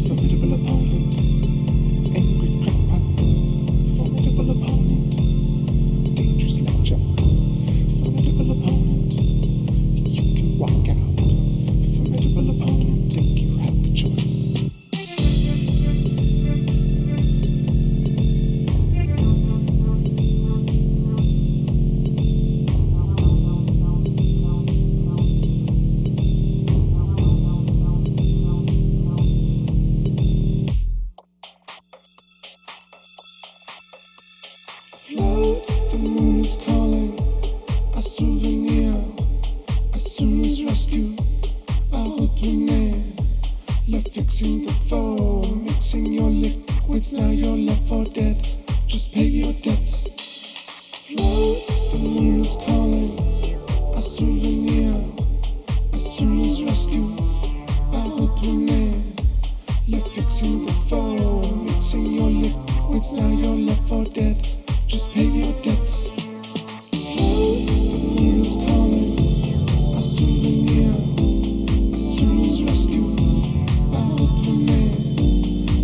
Formidable opponent. fixing the foam, mixing your liquids, now you're left for dead. Just pay your debts. Flow, the moon is calling. A souvenir, as soon as rescue, I retourner. Left fixing the foam, mixing your liquids, now you're left for dead. Just pay your debts. Flow, the moon is calling. A souvenir, as soon as rescue, I retourner.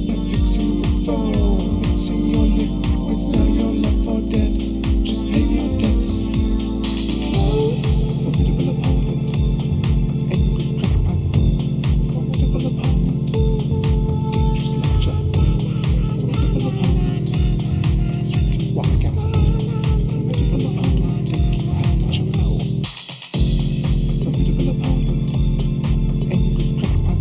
Left fixing the foam, mixing your liquids, now you're left for dead. Just pay your debts. Flow, a formidable opponent. Angry crackpot, formidable opponent. Dangerous lecture, formidable opponent. You can walk out. Formidable opponent, you have the choice. A formidable opponent. Angry crackpot,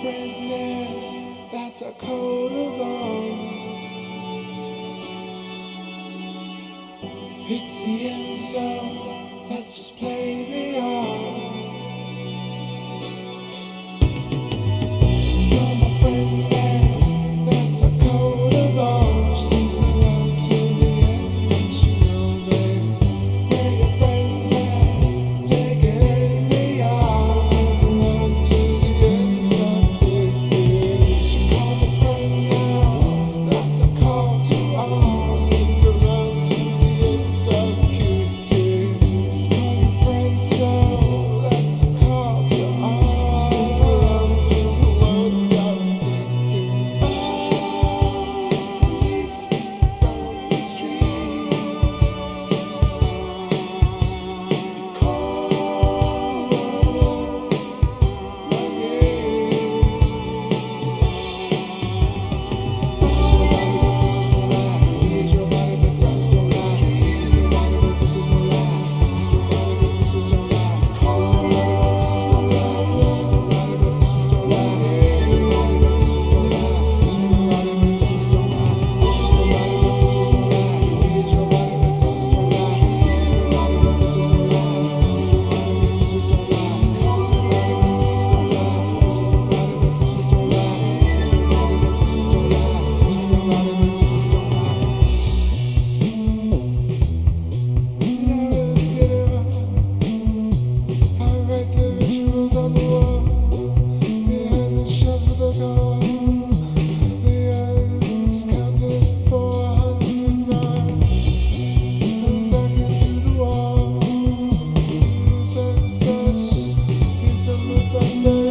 friend there, that's a coat of arms. It's the end, so let's just play the odds. You're my friend there, that's a coat of arms. Sing along till the end, you know, babe. Where your friends at, take it in the yard. Along till the end, something good. Call my friend now, that's a call to arms. Sing along till the end, something good. Call your friends, so that's a call to arms. Sing along till the world stops clicking. Please skip from the street. Call my I read the rituals on the wall, behind the shelf of the car. The eyes counted 400 miles, and back into the wall. Success is the thunder.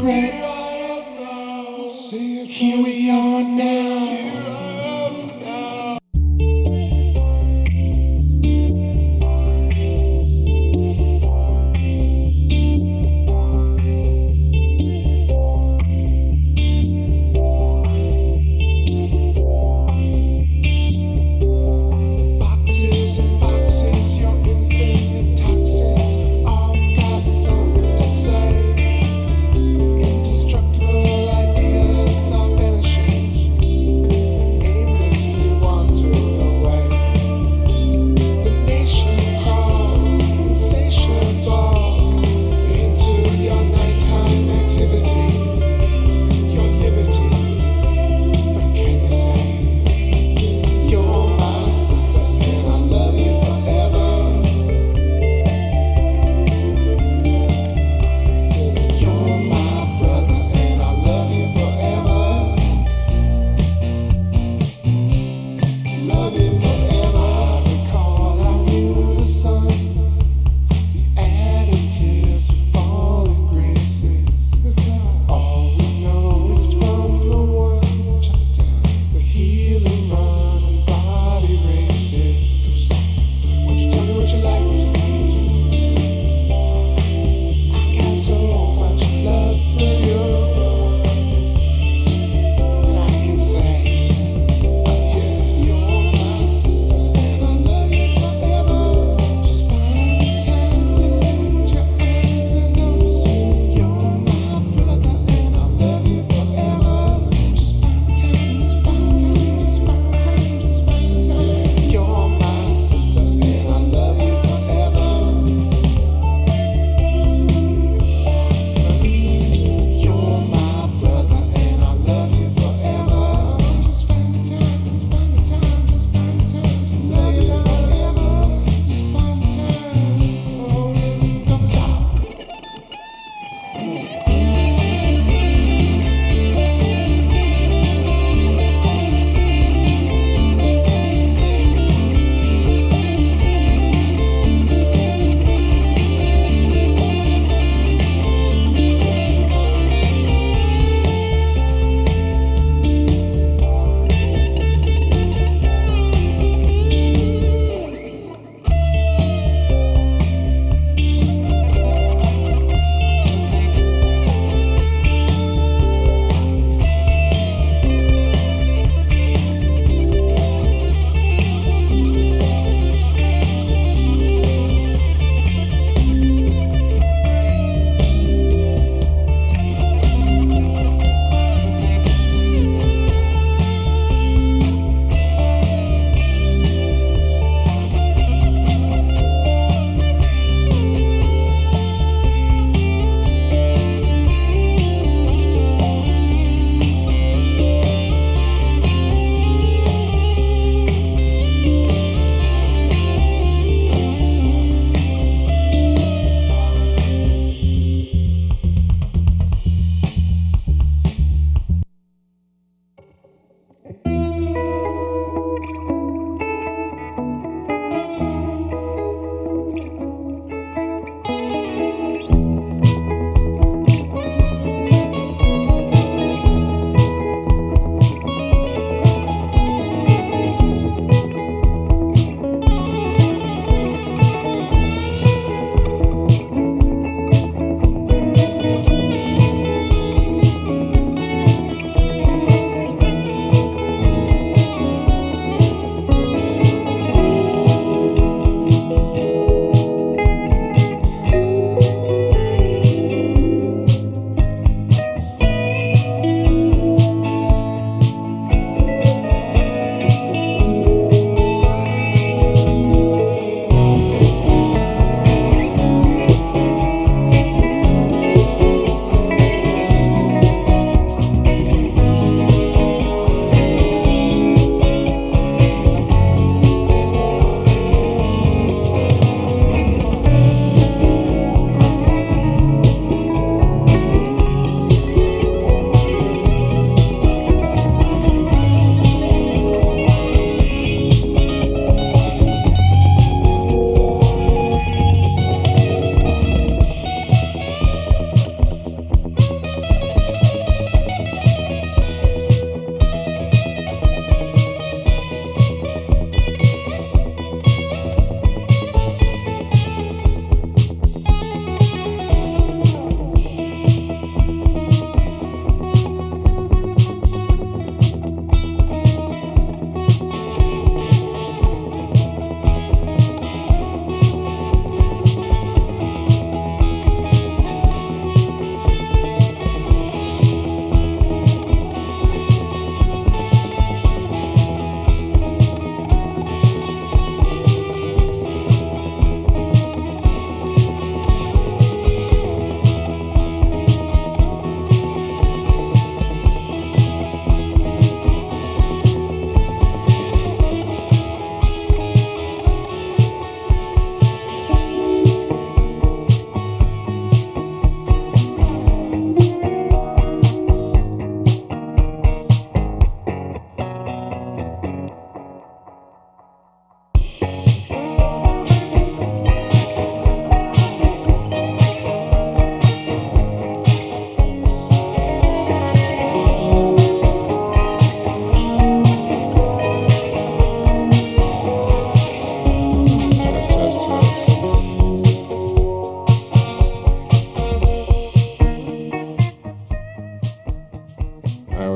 regrets. Here we are now. Boxes and boxes, your infinite toxins all got something to say.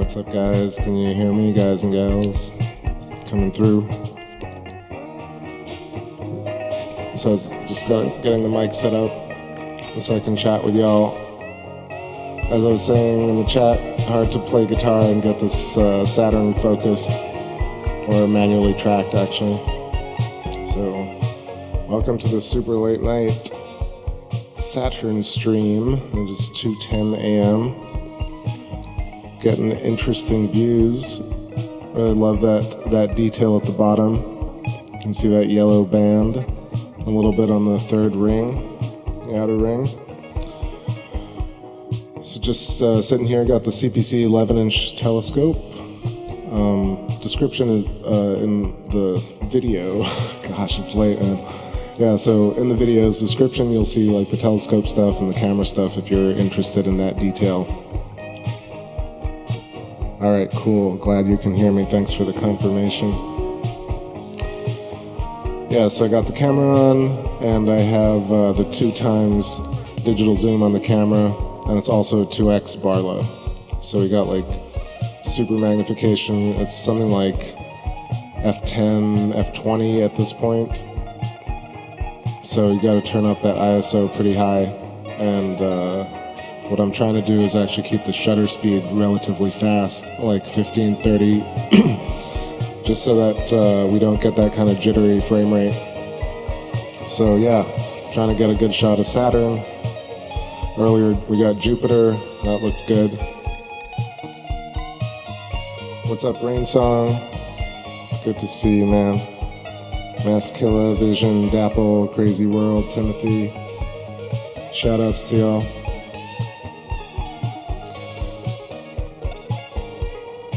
What's up, guys? Can you hear me, guys and gals? Coming through. So I was just getting the mic set up so I can chat with y'all. As I was saying in the chat, hard to play guitar and get this Saturn focused, or manually tracked actually. So welcome to the super late night Saturn stream. It is 2:10 a.m. Getting interesting views. Really love that detail at the bottom. You can see that yellow band a little bit on the third ring, the outer ring. So just sitting here, got the CPC 11-inch telescope. Description is in the video. Gosh, it's late, man. Yeah, so in the video's description, you'll see like the telescope stuff and the camera stuff if you're interested in that detail. All right, cool. Glad you can hear me. Thanks for the confirmation. Yeah, so I got the camera on, and I have the 2x digital zoom on the camera, and it's also a 2x Barlow. So we got like super magnification. It's something like f10, f20 at this point. So you got to turn up that ISO pretty high, and what I'm trying to do is actually keep the shutter speed relatively fast, like 15, 30, just so that we don't get that kind of jittery frame rate. So yeah, trying to get a good shot of Saturn. Earlier we got Jupiter, that looked good. What's up, Rain Song? Good to see you, man. Maskilla, Vision, Dapple, Crazy World, Timothy. Shoutouts to y'all.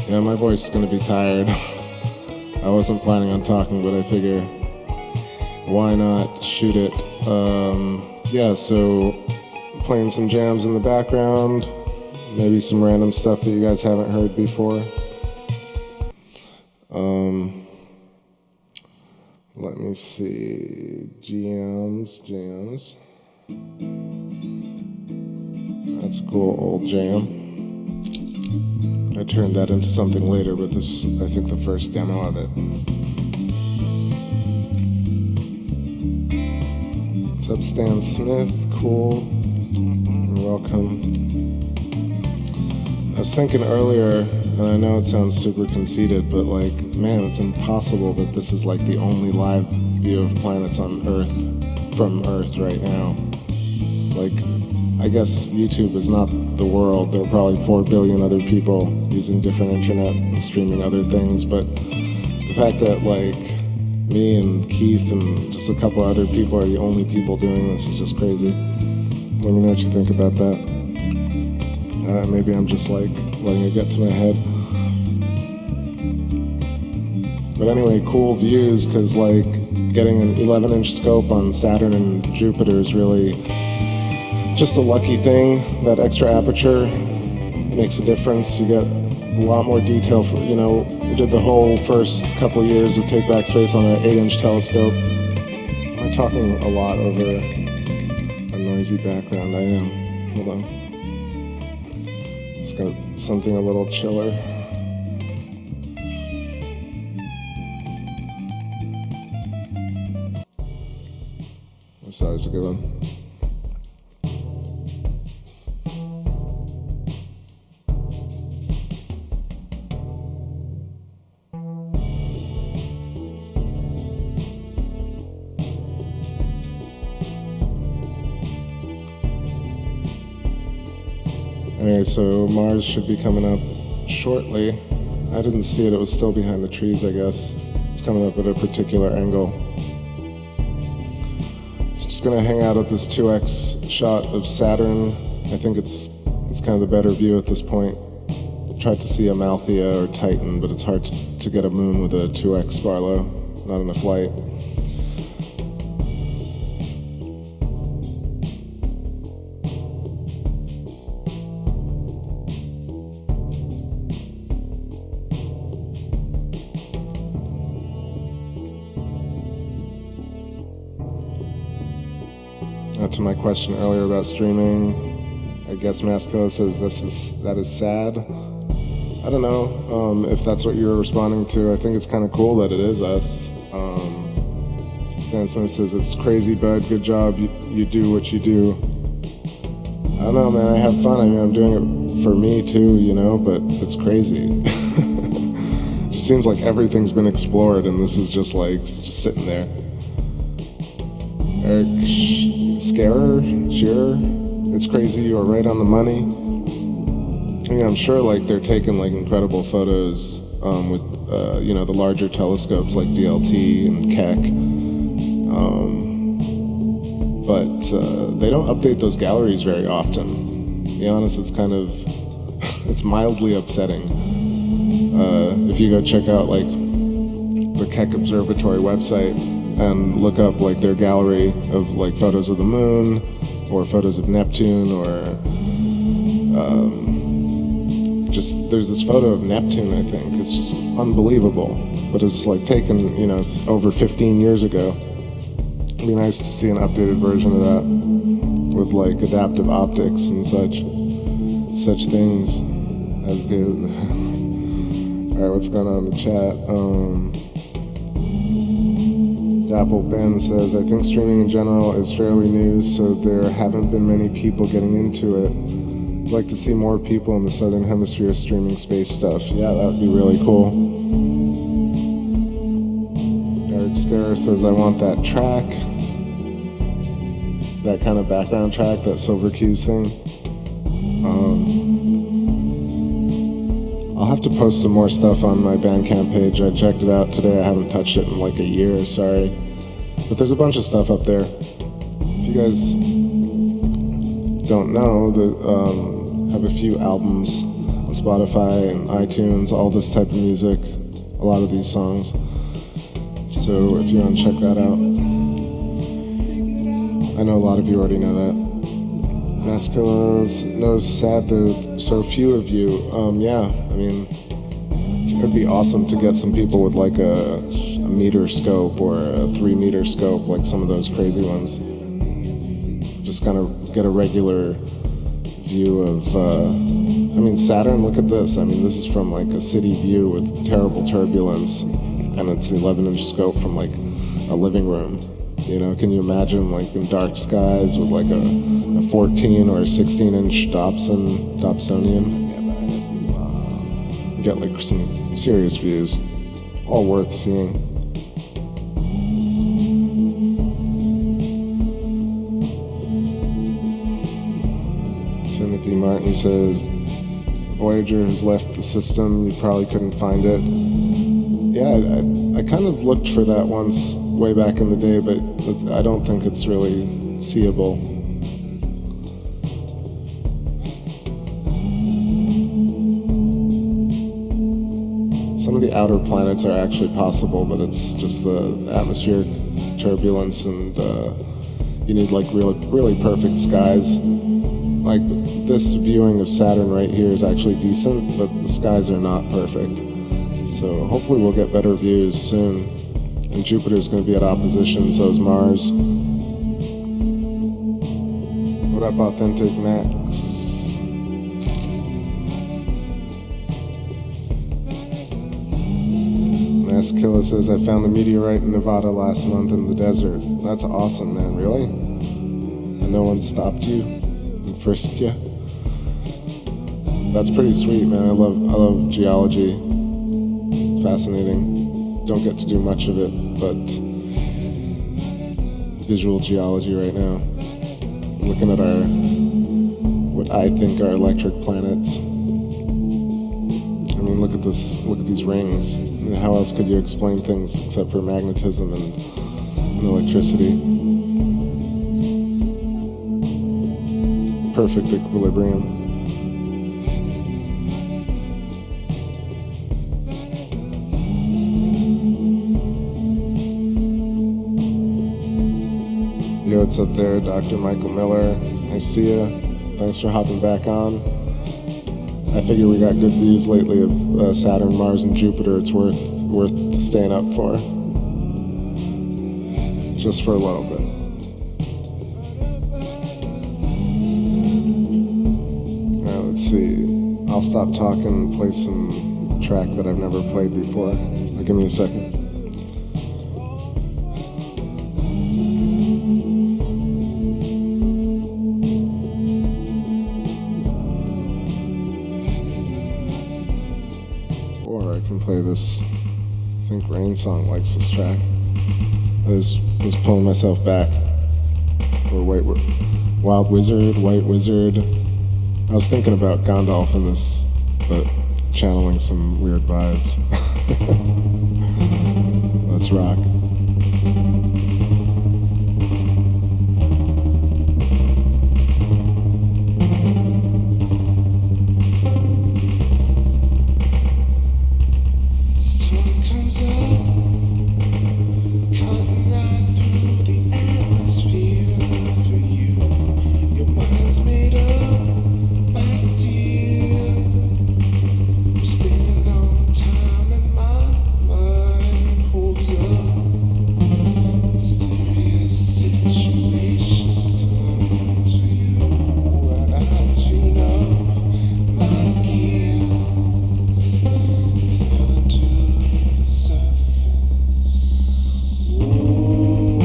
Yeah, my voice is gonna be tired. I wasn't planning on talking, but I figure why not shoot it. Yeah, so playing some jams in the background, maybe some random stuff that you guys haven't heard before. Let me see, jams. That's a cool old jam. I turned that into something later, but this is, I think, the first demo of it. What's up, Stan Smith? Cool. You're welcome. I was thinking earlier, and I know it sounds super conceited, but like, man, it's impossible that this is like the only live view of planets on Earth, from Earth right now. Like, I guess YouTube is not the world. There are probably 4 billion other people using different internet and streaming other things, but the fact that like me and Keith and just a couple other people are the only people doing this is just crazy. Let me know what you think about that. Maybe I'm just like letting it get to my head. But anyway, cool views, because like getting an 11-inch scope on Saturn and Jupiter is really just a lucky thing. That extra aperture makes a difference. You get a lot more detail. For, you know, we did the whole first couple years of TakeBackSpace on an 8-inch telescope. I'm talking a lot over a noisy background. I am. Hold on. It's got something a little chiller. That's always a good one. Anyway, so Mars should be coming up shortly. I didn't see it, it was still behind the trees, I guess. It's coming up at a particular angle. It's just gonna hang out at this 2x shot of Saturn. I think it's kind of the better view at this point. Tried to see Amalthea or Titan, but it's hard to get a moon with a 2x Barlow, not enough light. To my question earlier about streaming, I guess Maskilla says that is sad. I don't know if that's what you're responding to. I think it's kind of cool that it is us. Stan Smith says, it's crazy, bud. Good job. You do what you do. I don't know, man. I have fun. I mean, I'm doing it for me too, you know, but it's crazy. It just seems like everything's been explored and this is just like, just sitting there. Eric Shearer, it's crazy. You are right on the money. I mean, I'm sure like they're taking like incredible photos with you know, the larger telescopes like VLT and Keck, but they don't update those galleries very often. To be honest, it's kind of it's mildly upsetting. If you go check out like the Keck Observatory website and look up like their gallery of like photos of the moon or photos of Neptune or just there's this photo of Neptune, I think. It's just unbelievable, but it's like taken, you know, it's over 15 years ago. It'd be nice to see an updated version of that with like adaptive optics and such things as the Alright, what's going on in the chat? Dapple Ben says, I think streaming in general is fairly new, so there haven't been many people getting into it. I'd like to see more people in the Southern Hemisphere streaming space stuff. Yeah, that would be really cool. Eric Scarrer says, I want that track. That kind of background track, that Silver Keys thing. I'll have to post some more stuff on my Bandcamp page. I checked it out today. I haven't touched it in like a year, sorry. But there's a bunch of stuff up there. If you guys don't know, have a few albums on Spotify and iTunes, all this type of music, a lot of these songs. So if you want to check that out. I know a lot of you already know that. Masculinos, no, sad that so few of you. Yeah, I mean, it would be awesome to get some people with like a meter scope or a 3 meter scope, like some of those crazy ones. Just kind of get a regular view of, I mean, Saturn, look at this. I mean, this is from like a city view with terrible turbulence, and it's 11-inch scope from like a living room. You know, can you imagine like in dark skies with like a 14 or a 16-inch Dobsonian? Get like some serious views, all worth seeing. Timothy Martin says, Voyager has left the system, you probably couldn't find it. Yeah, I kind of looked for that once way back in the day, but I don't think it's really seeable. Some of the outer planets are actually possible, but it's just the atmospheric turbulence, and you need like really perfect skies. Like this viewing of Saturn right here is actually decent, but the skies are not perfect. So hopefully we'll get better views soon. And Jupiter's going to be at opposition, so is Mars. What up, Authentic Max? Maskilla says, I found a meteorite in Nevada last month in the desert. That's awesome, man. Really? And no one stopped you and frisked you? That's pretty sweet, man. I love geology. Fascinating. Don't get to do much of it, but visual geology right now. Looking at what I think are electric planets. I mean, look at this. Look at these rings. I mean, how else could you explain things except for magnetism and electricity? Perfect equilibrium. Yo, what's up there, Dr. Michael Miller? I see ya. Thanks for hopping back on. I figure we got good views lately of Saturn, Mars, and Jupiter. It's worth staying up for. Just for a little bit. Alright, let's see. I'll stop talking and play some track that I've never played before. Give me a second. Or I can play this, I think Rain Song likes this track. I was pulling myself back. Or Wild Wizard, White Wizard. I was thinking about Gandalf in this, but channeling some weird vibes. Let's rock. Sun comes up, cutting right through the atmosphere. For you, your mind's made up, my dear. I'm spending all time and my mind holds up. Mysterious situations come to you, and I tune up my gears down to the surface. Ooh,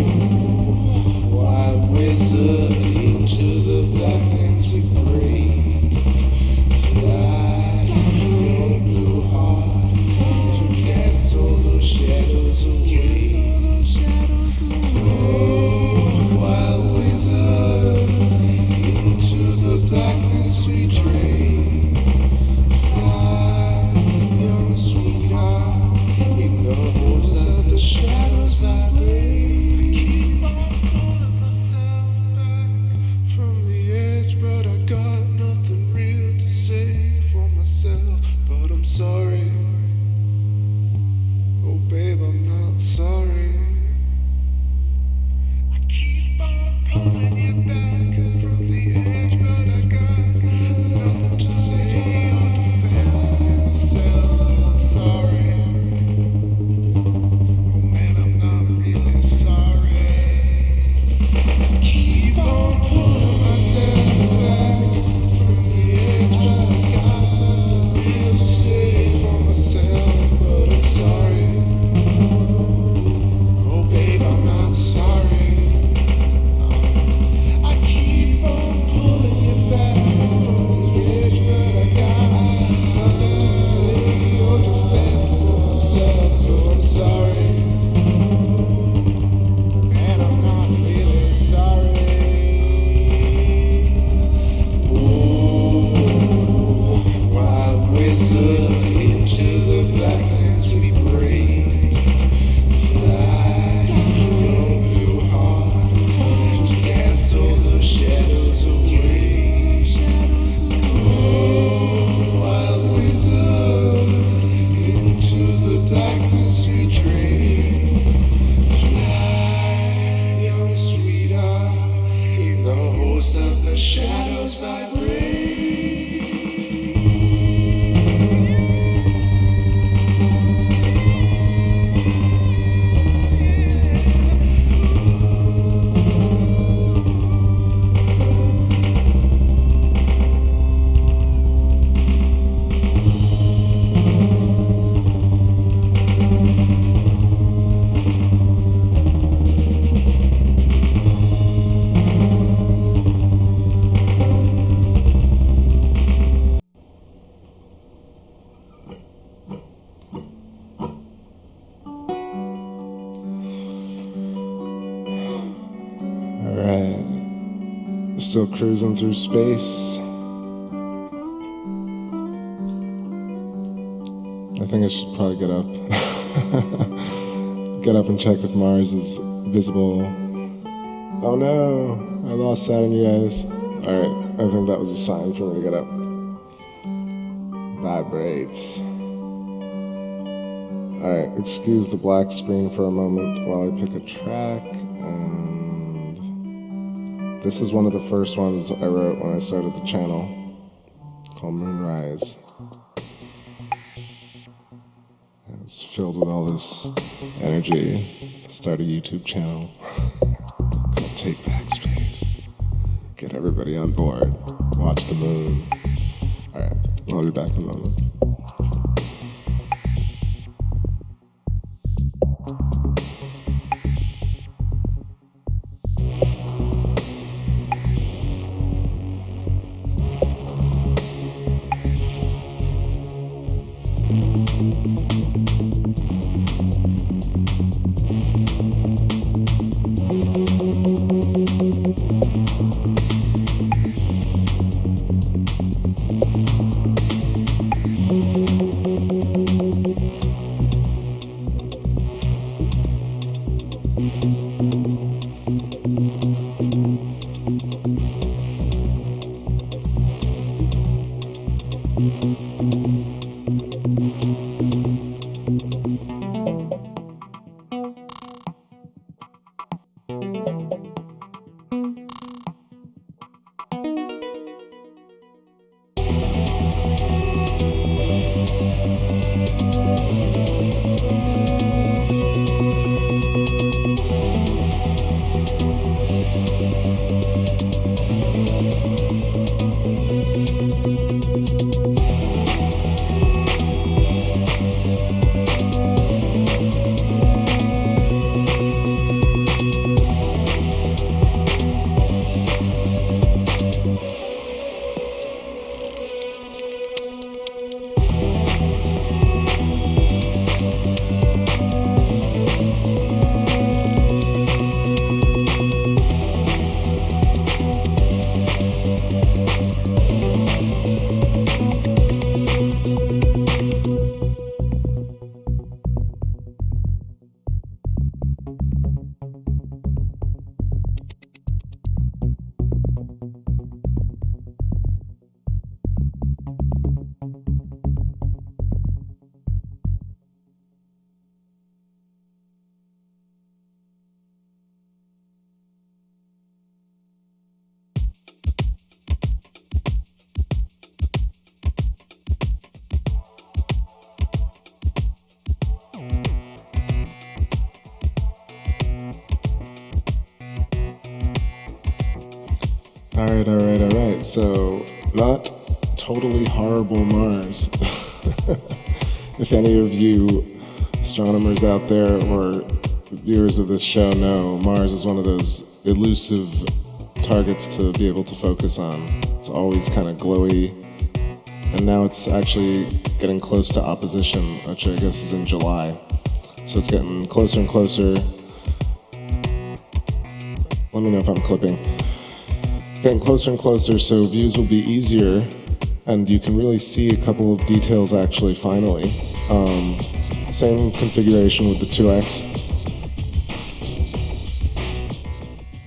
wild wizard into the blackness we break. Fly your blue heart to cast all those shadows away. Oh, wild wizard into the blackness we drink. Fly, young sweetheart, in the holes of the shadows I break. I keep on pulling myself back from the edge, but I got nothing real to say for myself. But I'm sorry, oh babe, I'm not sorry. I keep on pulling you back from the edge, but I got nothing to say or defend myself. So I'm sorry. Oh man, I'm not really sorry. I keep on pulling myself back from the edge, but I got nothing real to say for myself. But I'm sorry. Oh babe, I'm not sorry. I keep on pulling you back from the edge, but I got nothing to say or defend for myself. So I'm sorry. And I'm not really sorry. Ooh, wild wizard into the blackness we break. Fly your blue heart to cast all those shadows away. Oh, wild wizard into the darkness we drink. Fly, young sweetheart, in the host of the shadows vibrate. Alright. Still cruising through space. I think I should probably get up. Get up and check if Mars is visible. Oh no, I lost Saturn, you guys. Alright, I think that was a sign for me to get up. Vibrates. Alright, excuse the black screen for a moment while I pick a track. And this is one of the first ones I wrote when I started the channel, called Moonrise. It's filled with all this energy. Start a YouTube channel called TakeBackSpace. Get everybody on board. Watch the moon. Alright, I'll be back in a moment. All right. So, not totally horrible Mars. If any of you astronomers out there or viewers of this show know, Mars is one of those elusive targets to be able to focus on. It's always kind of glowy, and now it's actually getting close to opposition, which I guess is in July. So it's getting closer and closer. Let me know if I'm clipping. Getting closer and closer, so views will be easier, and you can really see a couple of details actually finally. Same configuration with the 2X.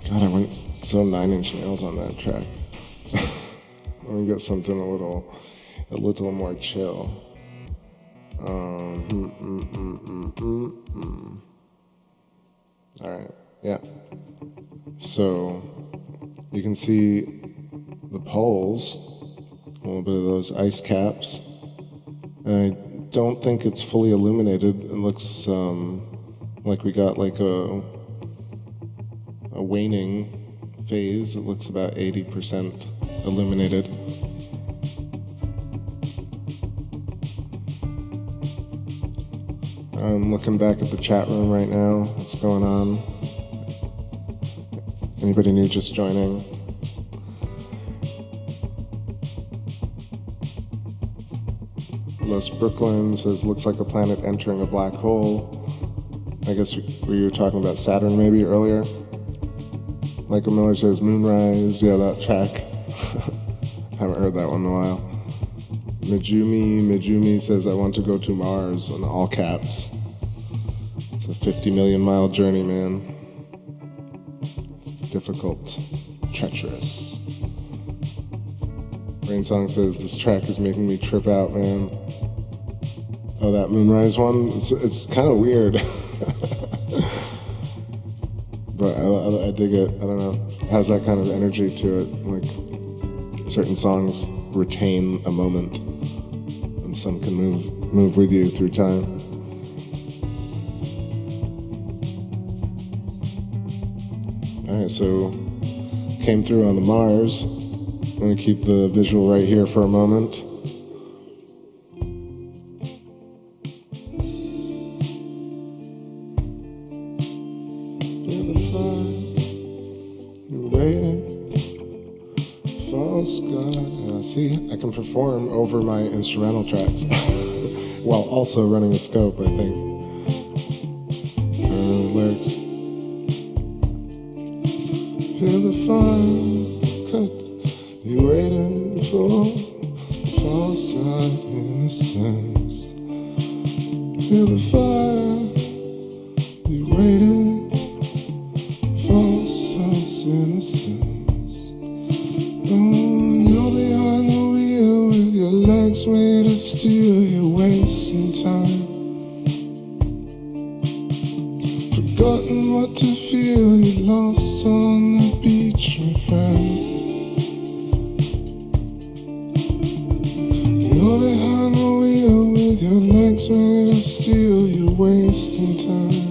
God, I went so 9-inch nails on that track. Let me get something a little more chill. All right, yeah. So you can see the poles, a little bit of those ice caps. And I don't think it's fully illuminated. It looks like we got like a waning phase. It looks about 80% illuminated. I'm looking back at the chat room right now. What's going on? Anybody new just joining? Los Brooklyn says, looks like a planet entering a black hole. I guess we were talking about Saturn maybe earlier. Michael Miller says, Moonrise. Yeah, that track. Haven't heard that one in a while. Mijumi says, I want to go to Mars, in all caps. It's a 50 million mile journey, man. It's difficult, treacherous. Rainsong says, this track is making me trip out, man. Oh, that Moonrise one? It's kind of weird. But I dig it. I don't know. It has that kind of energy to it. Like, certain songs retain a moment, and some can move with you through time. Alright, so came through on the Mars. I'm gonna keep the visual right here for a moment. see, I can perform over my instrumental tracks while also running a scope, I think. Lyrics. Feel the fire cut, you waited for false light innocence. Feel the fire, you waited for false innocence. Oh, you're behind the wheel with your legs made of steel, you're wasting time. Forgotten what to feel, you're lost on the beach, my friend. You're behind the wheel with your legs made of steel, you're wasting time.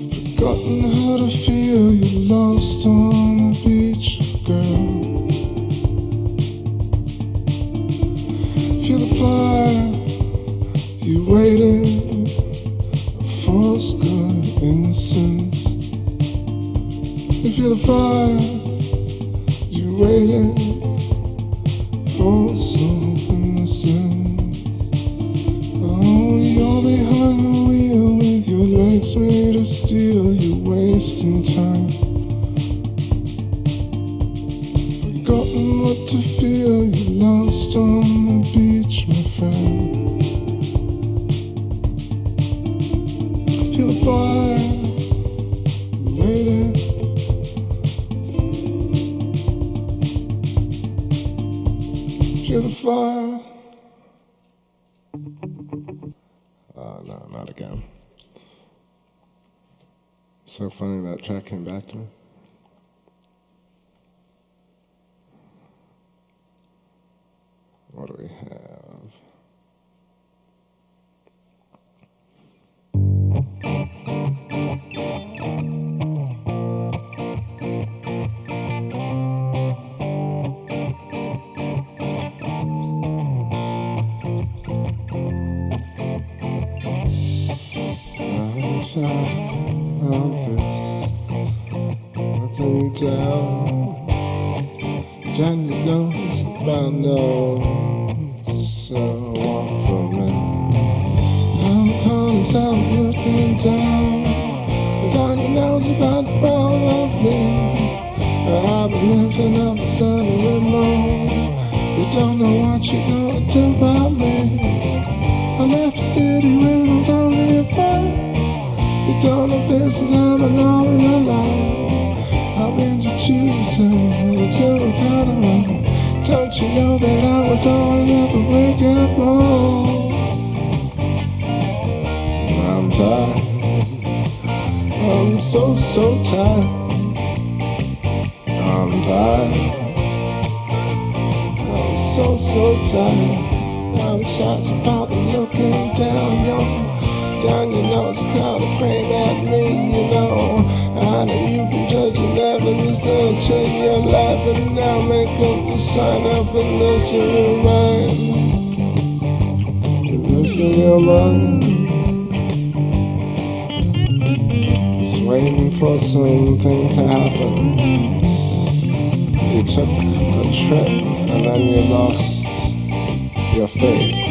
Forgotten how to feel, you're lost on the beach, girl. Feel the fire, you waited. False good innocence. You feel the fire, you waited for soft innocence. Oh, you're behind the wheel with your legs made of steel, you're wasting time. Forgotten what to feel, you're lost on the beach, my friend. Feel the fire, waiting. Feel the fire. No, not again. So funny that track came back to me. What do we have? Of this, looking down, Johnny knows about knows so on for me. I'm calling out, looking down, Johnny knows about the brown of me. I've been living up the sun remote. You don't know what you're gonna do about me. I left the city when I was only a fight. You don't know if it's time I know in a lie. I've been to choosing until I'm kind of wrong. Don't you know that I was all I ever waited for? I'm tired. I'm so tired. I'm tired. I'm so tired. I'm shots about looking down your nose, kind of cream at me, you know. I know you can judge and never listen to your life, and now make up the sign of the nursery rhyme. Losing your mind, just waiting for something to happen. You took a trip and then you lost your faith.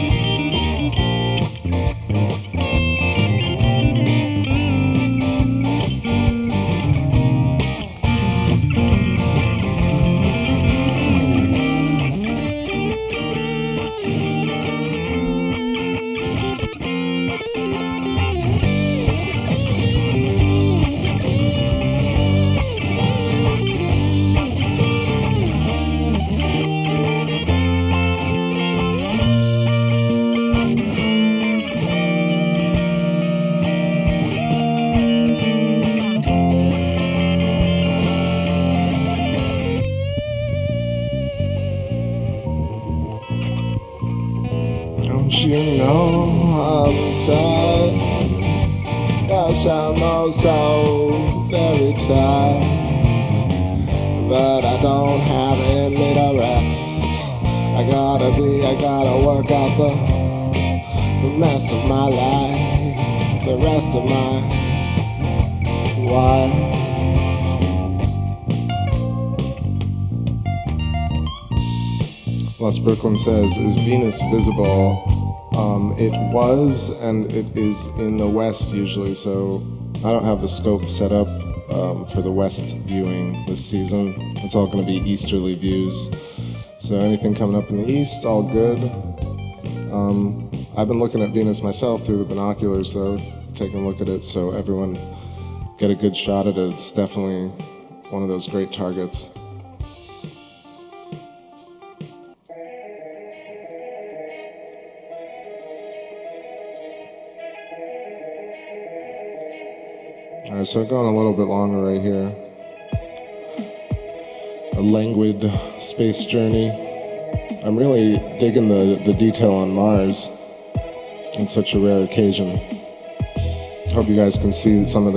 You know I'm tired. Gosh, I'm so very tired. But I don't have any to rest. I gotta work out the mess of my life, the rest of my life. Les Brooklyn says, is Venus visible? It was, and it is in the west usually, so I don't have the scope set up for the west viewing this season. It's all going to be easterly views. So anything coming up in the east, all good. I've been looking at Venus myself through the binoculars, though, taking a look at it, so everyone get a good shot at it. It's definitely one of those great targets. All right, so going a little bit longer right here. A languid space journey. I'm really digging the detail on Mars on such a rare occasion. Hope you guys can see some of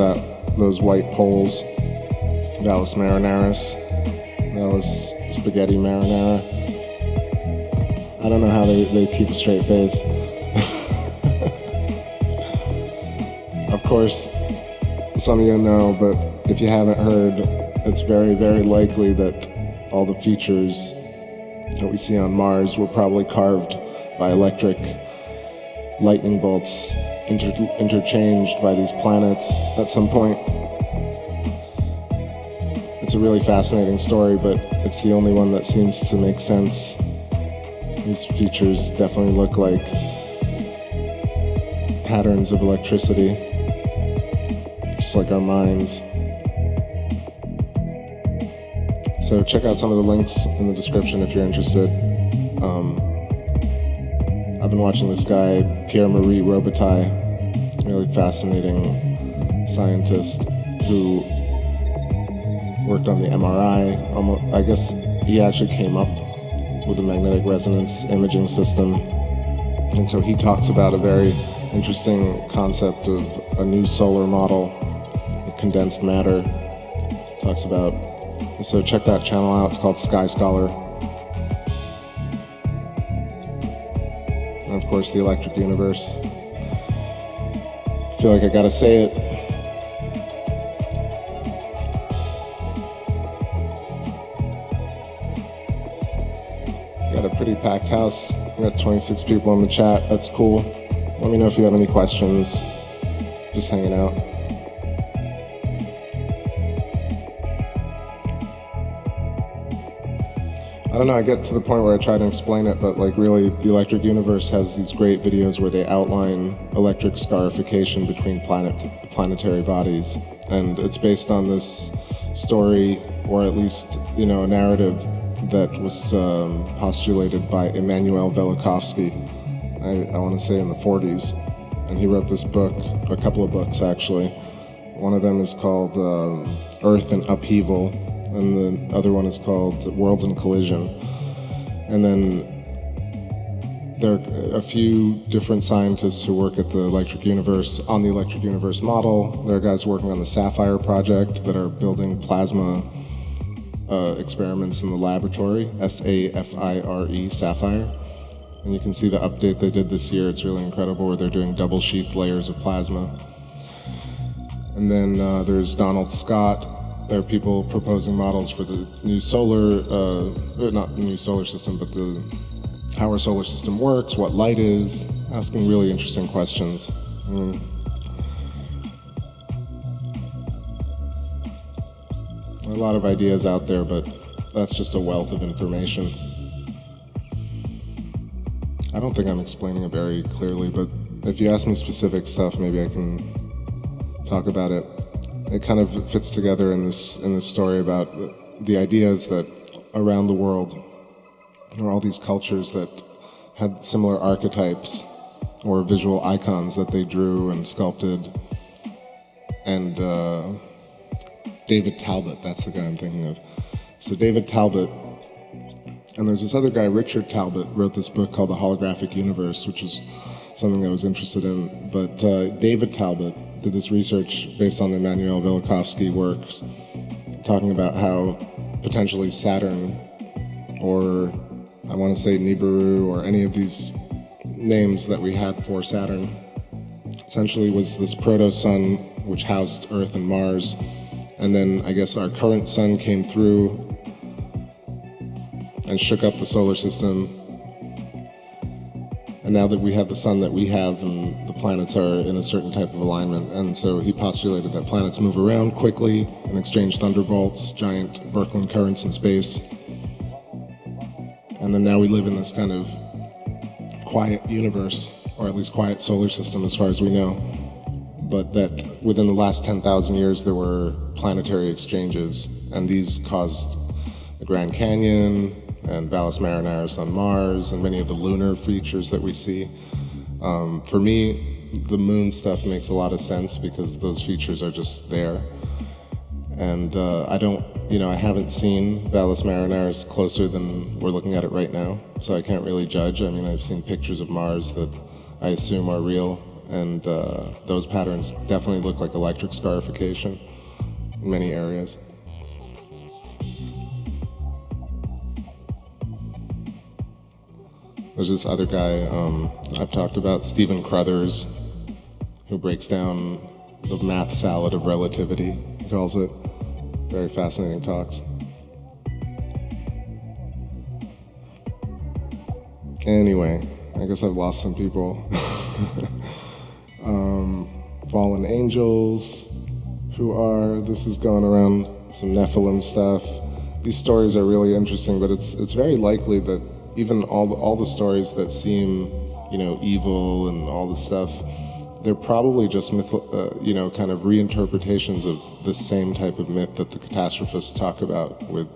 those white poles. Valles Marinaris, Valles Spaghetti Marinara. I don't know how they keep a straight face. Of course, some of you know, but if you haven't heard, it's very, very likely that all the features that we see on Mars were probably carved by electric lightning bolts interchanged by these planets at some point. It's a really fascinating story, but it's the only one that seems to make sense. These features definitely look like patterns of electricity, just like our minds. So check out some of the links in the description if you're interested. I've been watching this guy, Pierre-Marie Robitaille, really fascinating scientist who worked on the MRI. I guess he actually came up with the magnetic resonance imaging system. And so he talks about a very interesting concept of a new solar model with condensed matter. Talks about, so check that channel out, it's called Sky Scholar. And of course, the electric universe. I feel like I gotta say it. Got a pretty packed house. We got 26 people in the chat. That's cool. Let me know if you have any questions. Just hanging out. I don't know, I get to the point where I try to explain it, but like really, the electric universe has these great videos where they outline electric scarification between planetary bodies. And it's based on this story, or at least, a narrative that was postulated by Immanuel Velikovsky, I want to say in the 40s. And he wrote this book, a couple of books actually. One of them is called Earth in Upheaval, and the other one is called Worlds in Collision. And then there are a few different scientists who work at the electric universe, on the electric universe model. There are guys working on the Sapphire project that are building plasma experiments in the laboratory, SAFIRE, Sapphire. And you can see the update they did this year. It's really incredible, where they're doing double sheath layers of plasma. And then there's Donald Scott. There are people proposing models for the new solar, not the new solar system, but how our solar system works, what light is, asking really interesting questions. A lot of ideas out there, but that's just a wealth of information. I don't think I'm explaining it very clearly, but if you ask me specific stuff, maybe I can talk about it. It kind of fits together in this story about the ideas that around the world there are all these cultures that had similar archetypes or visual icons that they drew and sculpted. And David Talbot, that's the guy I'm thinking of. So David Talbot, and there's this other guy, Richard Talbot, wrote this book called The Holographic Universe, which is something I was interested in. But David Talbot did this research based on the Immanuel Velikovsky works, talking about how potentially Saturn, or I want to say Nibiru, or any of these names that we had for Saturn, essentially was this proto-sun which housed Earth and Mars. And then I guess our current sun came through and shook up the solar system. And now that we have the sun that we have, and the planets are in a certain type of alignment, and so he postulated that planets move around quickly and exchange thunderbolts, giant Birkeland currents in space. And then now we live in this kind of quiet universe, or at least quiet solar system as far as we know. But that within the last 10,000 years there were planetary exchanges, and these caused the Grand Canyon and Valles Marineris on Mars and many of the lunar features that we see. For me, the moon stuff makes a lot of sense because those features are just there. And I haven't seen Valles Marineris closer than we're looking at it right now, so I can't really judge. I mean, I've seen pictures of Mars that I assume are real, and those patterns definitely look like electric scarification in many areas. There's this other guy I've talked about, Stephen Crothers, who breaks down the math salad of relativity, he calls it. Very fascinating talks. Anyway, I guess I've lost some people. Fallen angels, this is going around some Nephilim stuff. These stories are really interesting, but it's very likely that even all the stories that seem, evil and all this stuff, they're probably just kind of reinterpretations of the same type of myth that the catastrophists talk about with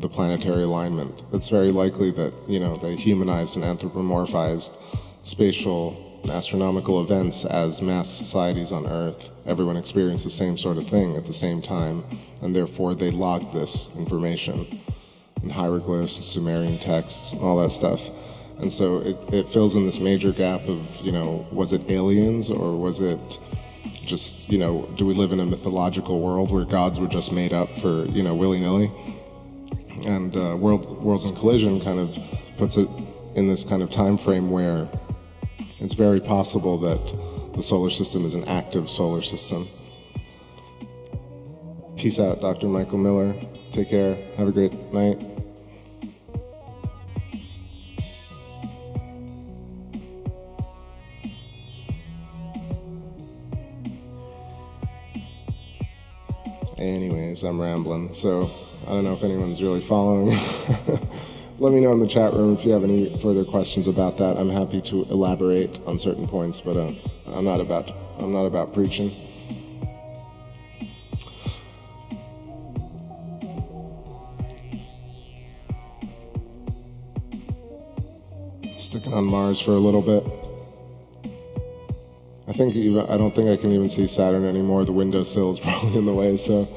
the planetary alignment. It's very likely that, they humanized and anthropomorphized spatial and astronomical events as mass societies on Earth. Everyone experienced the same sort of thing at the same time, and therefore they logged this information in hieroglyphs, Sumerian texts, all that stuff. And so it fills in this major gap of, was it aliens, or was it just, do we live in a mythological world where gods were just made up for, willy-nilly? And Worlds in Collision kind of puts it in this kind of time frame where it's very possible that the solar system is an active solar system. Peace out, Dr. Michael Miller. Take care. Have a great night. Anyways, I'm rambling, so I don't know if anyone's really following. Let me know in the chat room if you have any further questions about that. I'm happy to elaborate on certain points, but I'm not about preaching. Sticking on Mars for a little bit. I don't think I can even see Saturn anymore. The windowsill is probably in the way, so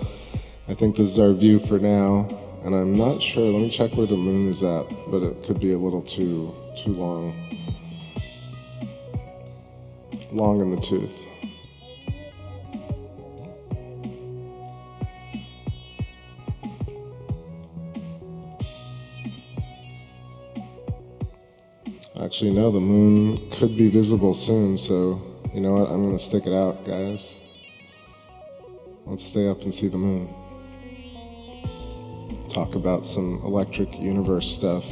I think this is our view for now. And I'm not sure, let me check where the moon is at, but it could be a little too long. Long in the tooth. Actually, no, the moon could be visible soon, so you know what, I'm gonna stick it out, guys. Let's stay up and see the moon. Talk about some electric universe stuff.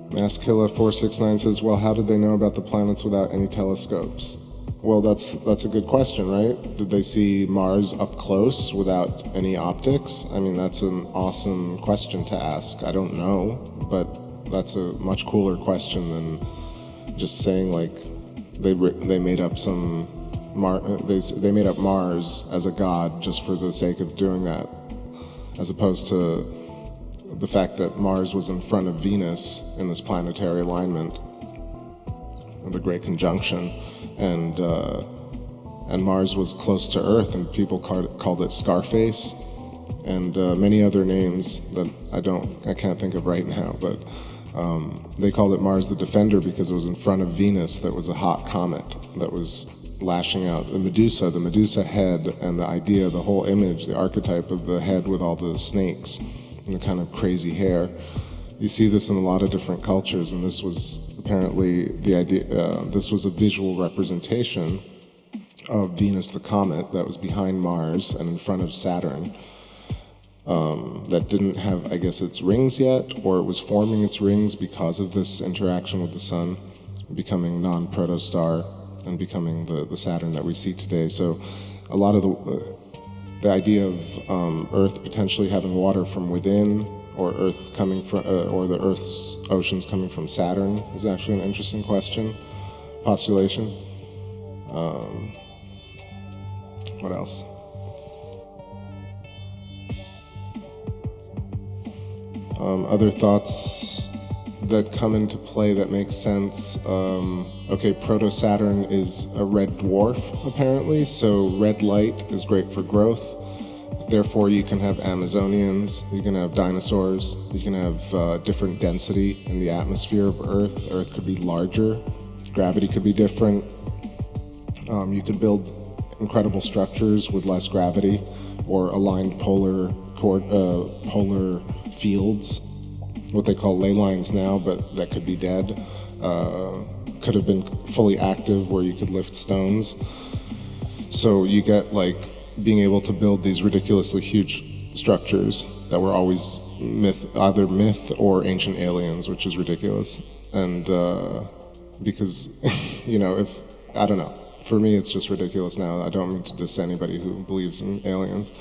Masskilla469 says, well, how did they know about the planets without any telescopes? Well, that's a good question, right? Did they see Mars up close without any optics? I mean, that's an awesome question to ask. I don't know, but that's a much cooler question than just saying like they made up some they made up Mars as a god just for the sake of doing that, as opposed to the fact that Mars was in front of Venus in this planetary alignment, the Great Conjunction, and Mars was close to Earth, and people called it Scarface, and many other names that I can't think of right now, but they called it Mars the Defender because it was in front of Venus that was a hot comet that was lashing out. The Medusa head, and the whole image, the archetype of the head with all the snakes and the kind of crazy hair. You see this in a lot of different cultures, and this was apparently the idea. This was a visual representation of Venus the comet that was behind Mars and in front of Saturn, that didn't have, I guess, its rings yet, or it was forming its rings because of this interaction with the sun, becoming non-protostar and becoming the Saturn that we see today. So a lot of the idea of Earth potentially having water from within, or Earth coming from, or the Earth's oceans coming from Saturn, is actually an interesting postulation. What else? Other thoughts that come into play that make sense. Okay, Proto-Saturn is a red dwarf, apparently, so red light is great for growth. Therefore, you can have Amazonians, you can have dinosaurs, you can have different density in the atmosphere of Earth. Earth could be larger, gravity could be different. You could build incredible structures with less gravity, or aligned polar fields, what they call ley lines now, but that could be dead. Could have been fully active where you could lift stones. So you get like being able to build these ridiculously huge structures that were always either myth or ancient aliens, which is ridiculous. And because, I don't know. For me, it's just ridiculous now. I don't mean to diss anybody who believes in aliens.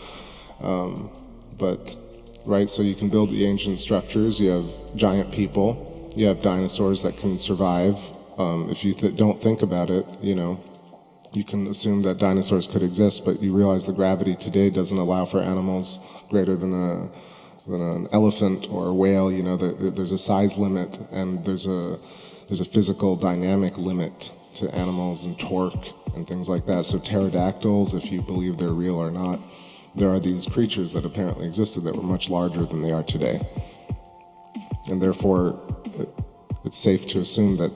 Right, so you can build the ancient structures, you have giant people, you have dinosaurs that can survive. If you don't think about it, you can assume that dinosaurs could exist, but you realize the gravity today doesn't allow for animals greater than an elephant or a whale. There's a size limit, and there's a physical dynamic limit to animals and torque and things like that. So pterodactyls, if you believe they're real or not, there are these creatures that apparently existed that were much larger than they are today. And therefore, it's safe to assume that,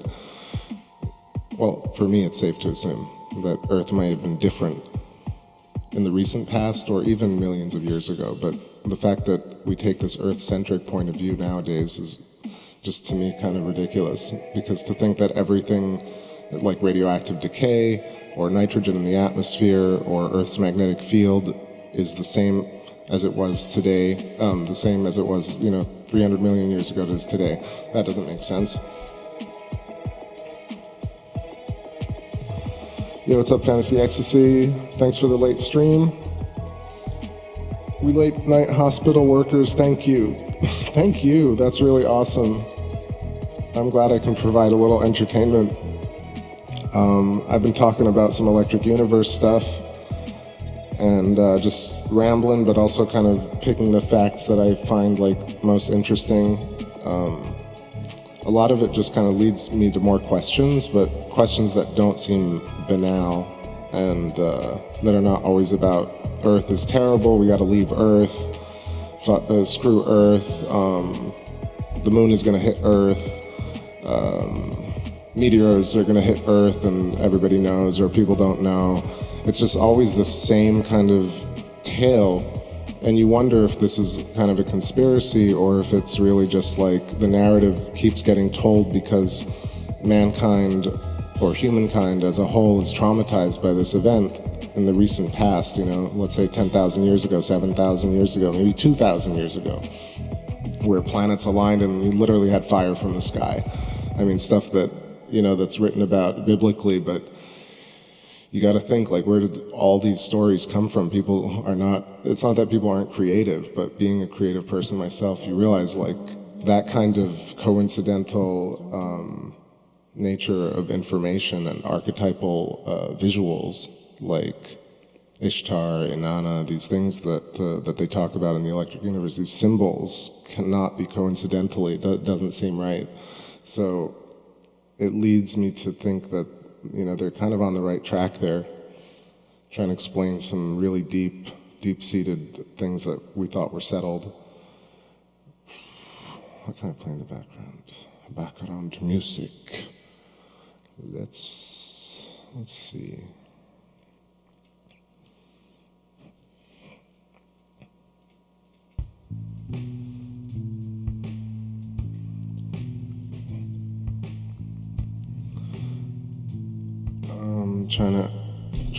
well, for me, it's safe to assume that Earth may have been different in the recent past or even millions of years ago. But the fact that we take this Earth-centric point of view nowadays is just, to me, kind of ridiculous. Because to think that everything like radioactive decay or nitrogen in the atmosphere or Earth's magnetic field is the same as it was today, the same as it was, 300 million years ago as today. That doesn't make sense. Yo, what's up, Fantasy Ecstasy? Thanks for the late stream. We late night hospital workers, thank you. Thank you, that's really awesome. I'm glad I can provide a little entertainment. I've been talking about some Electric Universe stuff and just rambling, but also kind of picking the facts that I find most interesting. A lot of it just kind of leads me to more questions, but questions that don't seem banal and that are not always about Earth is terrible, we gotta leave Earth, screw Earth, the moon is gonna hit Earth, meteors are gonna hit Earth and everybody knows, or people don't know. It's just always the same kind of tale, and you wonder if this is kind of a conspiracy or if it's really just the narrative keeps getting told because mankind or humankind as a whole is traumatized by this event in the recent past, let's say 10,000 years ago, 7,000 years ago, maybe 2,000 years ago, where planets aligned and we literally had fire from the sky. I mean, stuff that, that's written about biblically, but you got to think, where did all these stories come from? People are not, it's not that people aren't creative, but being a creative person myself, you realize that kind of coincidental nature of information and archetypal visuals, like Ishtar, Inanna, these things that they talk about in the Electric Universe, these symbols cannot be coincidentally, doesn't seem right. So it leads me to think that they're kind of on the right track there, trying to explain some really deep-seated things that we thought were settled. What can I play in the background? Background music. Let's see.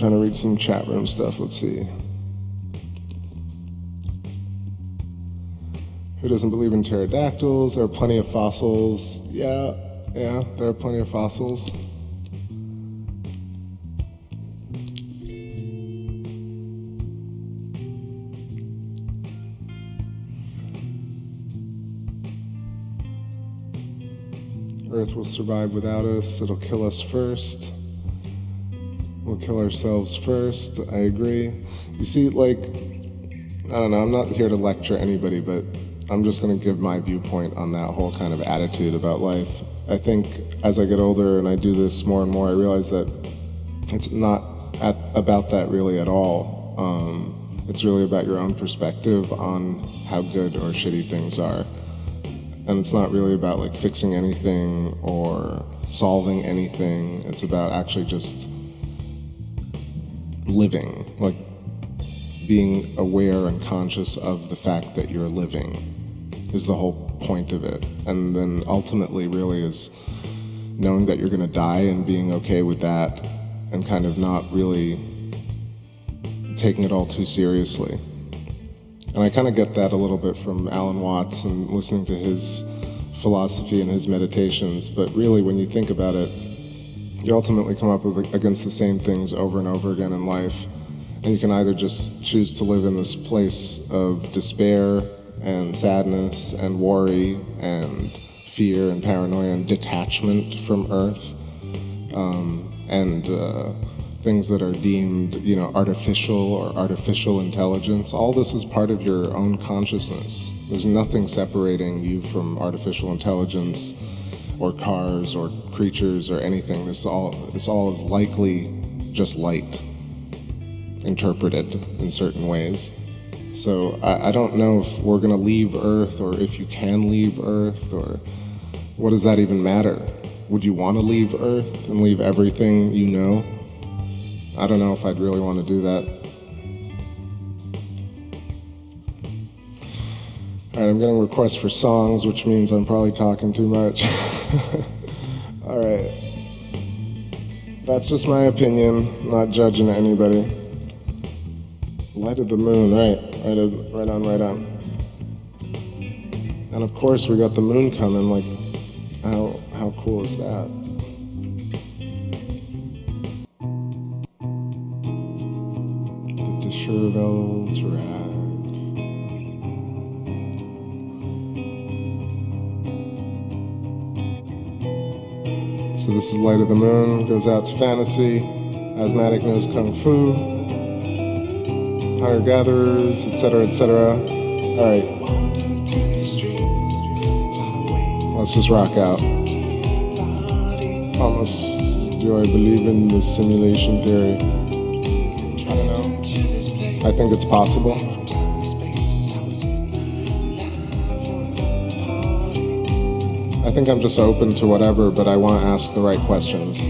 trying to read some chat room stuff. Let's see. Who doesn't believe in pterodactyls? There are plenty of fossils. Yeah, there are plenty of fossils. Earth will survive without us. It'll kill us first. We'll kill ourselves first. I agree. You see, like, I don't know, I'm not here to lecture anybody, but I'm just going to give my viewpoint on that whole kind of attitude about life. I think as I get older and I do this more and more, I realize that it's not about that really at all. It's really about your own perspective on how good or shitty things are. And it's not really about like fixing anything or solving anything. It's about actually just living, like being aware and conscious of the fact that you're living is the whole point of it. And then ultimately really is knowing that you're gonna die and being okay with that and kind of not really taking it all too seriously. And I kind of get that a little bit from Alan Watts and listening to his philosophy and his meditations, but really when you think about it, you ultimately come up against the same things over and over again in life. And you can either just choose to live in this place of despair and sadness and worry and fear and paranoia and detachment from Earth, and things that are deemed, artificial or artificial intelligence. All this is part of your own consciousness. There's nothing separating you from artificial intelligence or cars or creatures or anything. This all is likely just light, interpreted in certain ways. So I don't know if we're gonna leave Earth or if you can leave Earth, or what does that even matter? Would you want to leave Earth and leave everything you know? I don't know if I'd really want to do that. Alright, I'm getting requests for songs, which means I'm probably talking too much. Alright. That's just my opinion, not judging anybody. Light of the moon, right on. And of course we got the moon coming, like, how cool is that? The Cherville derived. So this is Light of the Moon, goes out to Fantasy, Asthmatic knows Kung Fu, Hunter-Gatherers, etc., etc. Alright. Let's just rock out. Almost, do I believe in the simulation theory? I don't know. I think it's possible. I think I'm just open to whatever, but I want to ask the right questions.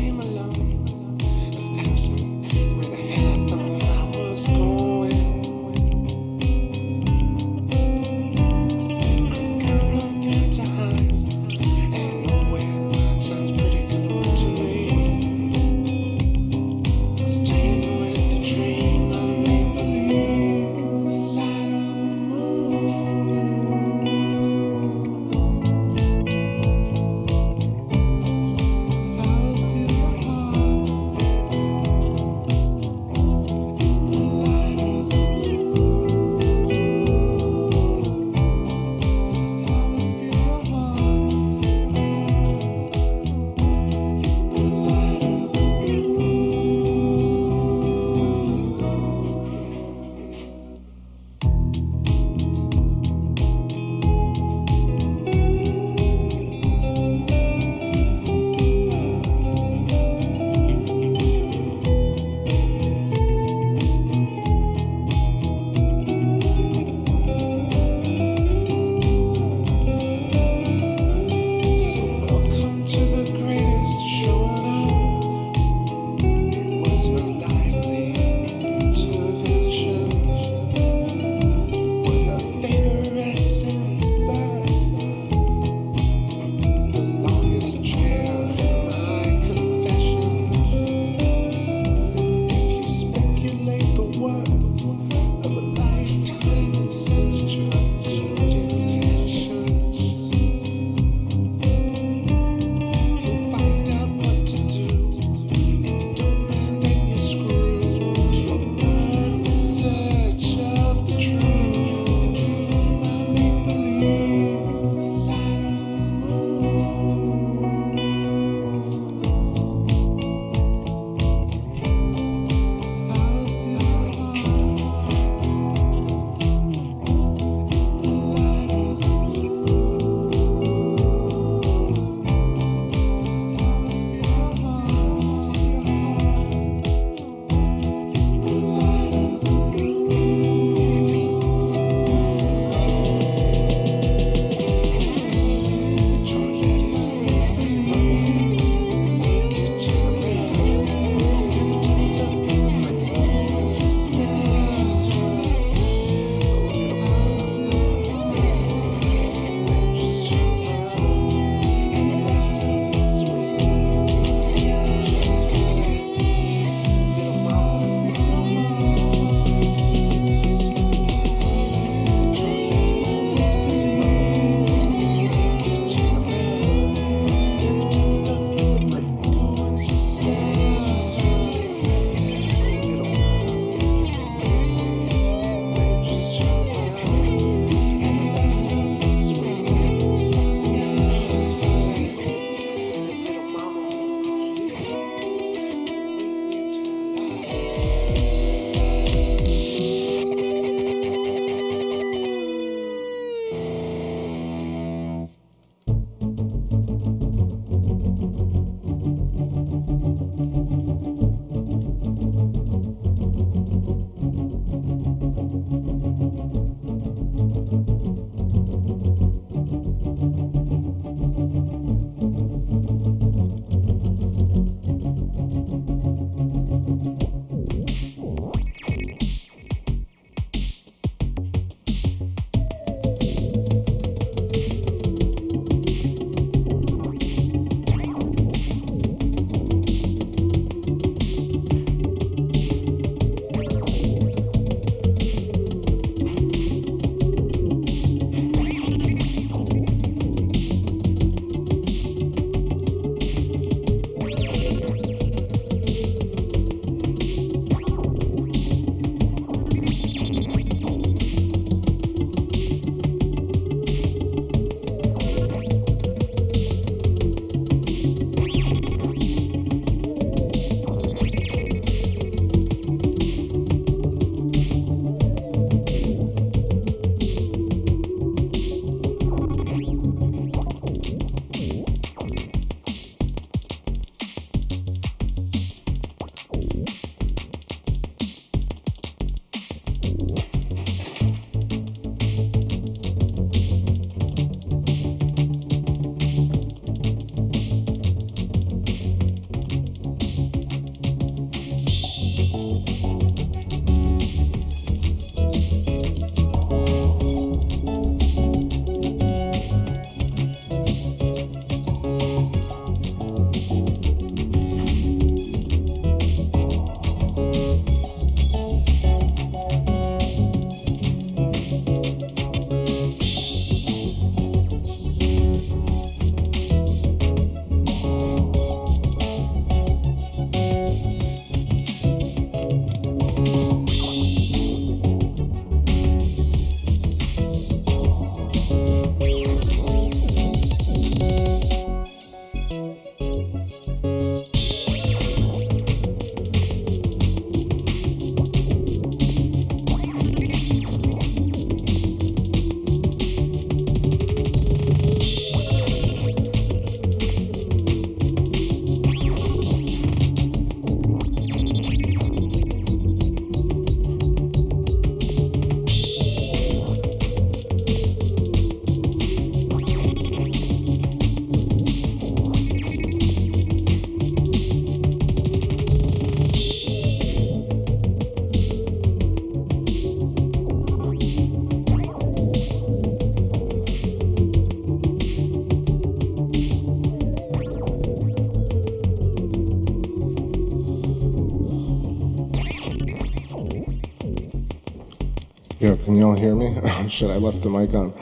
Yo, can y'all hear me? Shit, I left the mic on.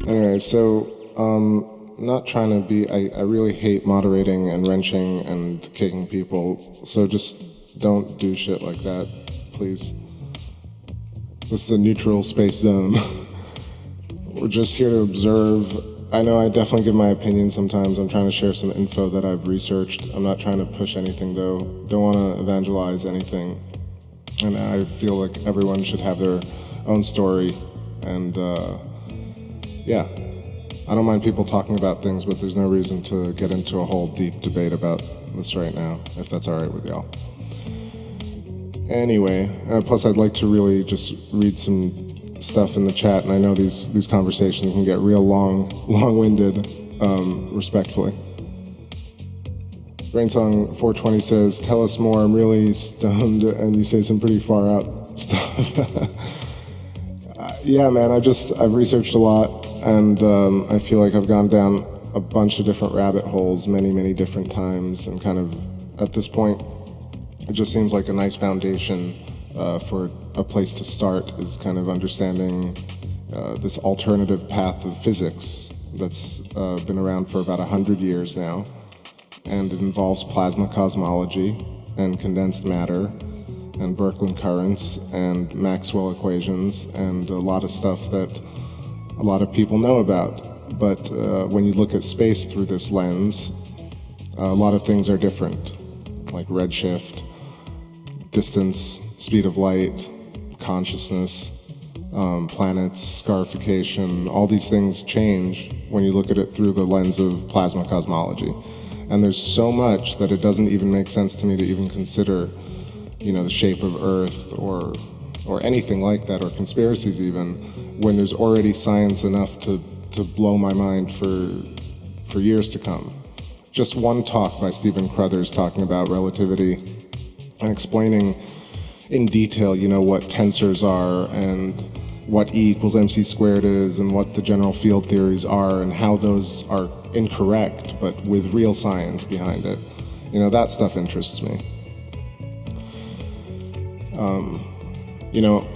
Anyway, so, not trying to be, I really hate moderating and wrenching and kicking people, so just don't do shit like that, please. This is a neutral space zone. We're just here to observe. I know I definitely give my opinion sometimes. I'm trying to share some info that I've researched. I'm not trying to push anything though. Don't want to evangelize anything. And I feel like everyone should have their own story. And yeah, I don't mind people talking about things, but there's no reason to get into a whole deep debate about this right now, if that's all right with y'all. Anyway, plus I'd like to really just read some stuff in the chat, and I know these conversations can get real long-winded, respectfully. Brainsong 420 says, tell us more, I'm really stoned, and you say some pretty far out stuff. Yeah, man, I've researched a lot, and I feel like I've gone down a bunch of different rabbit holes many different times, and kind of, at this point, it just seems like a nice foundation for a place to start is kind of understanding this alternative path of physics that's been around for about 100 years now, and it involves plasma cosmology and condensed matter and Birkeland currents and Maxwell equations and a lot of stuff that a lot of people know about. But when you look at space through this lens, a lot of things are different, like redshift, distance, speed of light, consciousness, planets, scarification, all these things change when you look at it through the lens of plasma cosmology. And there's so much that it doesn't even make sense to me to even consider, the shape of Earth or anything like that, or conspiracies even, when there's already science enough to blow my mind for years to come. Just one talk by Stephen Crothers talking about relativity and explaining in detail, what tensors are and what E equals mc squared is and what the general field theories are and how those are incorrect, but with real science behind it. That stuff interests me.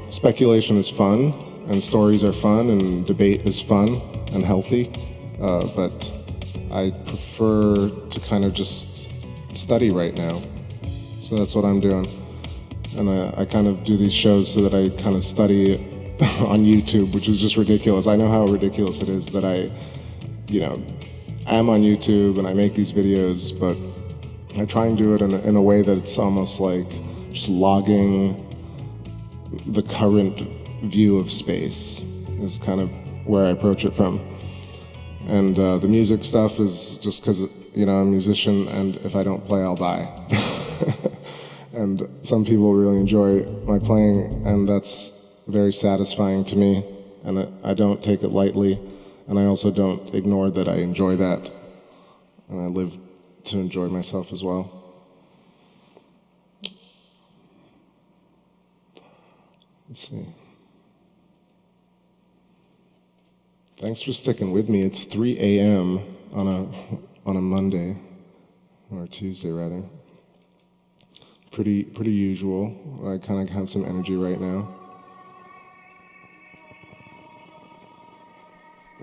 Speculation is fun, and stories are fun, and debate is fun and healthy, but I prefer to kind of just study right now. So that's what I'm doing. And I kind of do these shows so that I kind of study on YouTube, which is just ridiculous. I know how ridiculous it is that I am on YouTube and I make these videos, but I try and do it in a way that it's almost like just logging the current view of space is kind of where I approach it from. And the music stuff is just because, I'm a musician, and if I don't play, I'll die. And some people really enjoy my playing, and that's very satisfying to me, and I don't take it lightly, and I also don't ignore that I enjoy that, and I live to enjoy myself as well. Let's see. Thanks for sticking with me. It's 3 a.m. on a Monday, or Tuesday rather. Pretty usual. I kind of have some energy right now.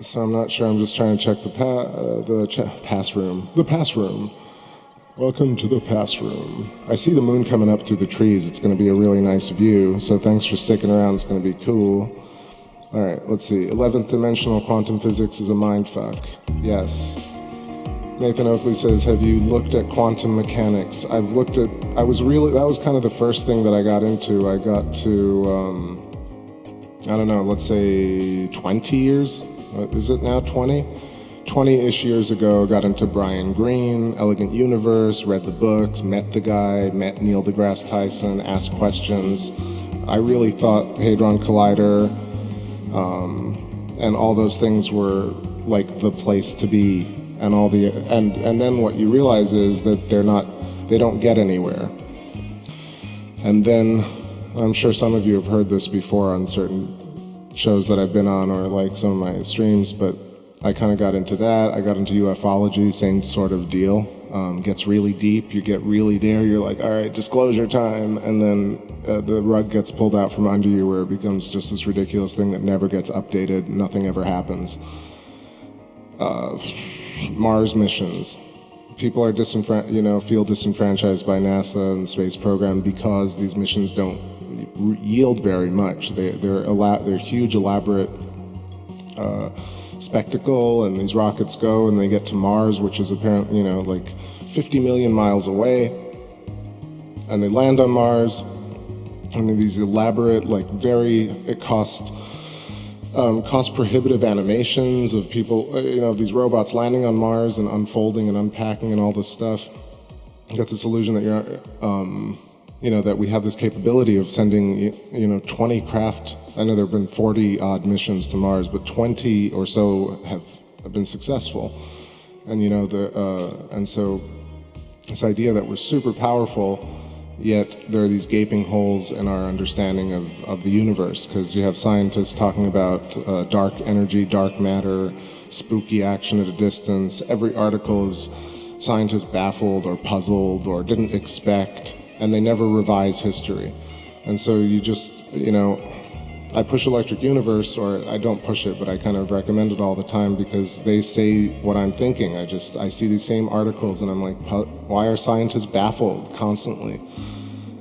So I'm not sure. I'm just trying to check the pass room. The pass room. Welcome to the pass room. I see the moon coming up through the trees. It's going to be a really nice view. So thanks for sticking around. It's going to be cool. All right. Let's see. 11th dimensional quantum physics is a mindfuck. Yes. Nathan Oakley says, have you looked at quantum mechanics? That was kind of the first thing that I got into. I got to, I don't know, let's say 20 years? Is it now 20? 20-ish years ago, got into Brian Greene, Elegant Universe, read the books, met the guy, met Neil deGrasse Tyson, asked questions. I really thought Hadron Collider and all those things were like the place to be. And and then what you realize is that they don't get anywhere. And then I'm sure some of you have heard this before on certain shows that I've been on, or like some of my streams, but I kind of got into that. I got into ufology, same sort of deal. gets really deep, you get really there, you're like, all right, disclosure time, and then the rug gets pulled out from under you where it becomes just this ridiculous thing that never gets updated, nothing ever happens. Mars missions. People are feel disenfranchised by NASA and the space program because these missions don't yield very much. They're huge, elaborate spectacle, and these rockets go and they get to Mars, which is apparently, like 50 million miles away, and they land on Mars, and then these elaborate, it cost prohibitive animations of people, of these robots landing on Mars and unfolding and unpacking and all this stuff. You got this illusion that that we have this capability of sending, 20 craft. I know there have been 40 odd missions to Mars, but 20 or so have been successful. And and so this idea that we're super powerful, yet there are these gaping holes in our understanding of the universe, because you have scientists talking about dark energy, dark matter, spooky action at a distance. Every article is scientists baffled or puzzled or didn't expect, and they never revise history. And so you just, I push Electric Universe, or I don't push it, but I kind of recommend it all the time because they say what I'm thinking. I see these same articles and I'm like, why are scientists baffled constantly?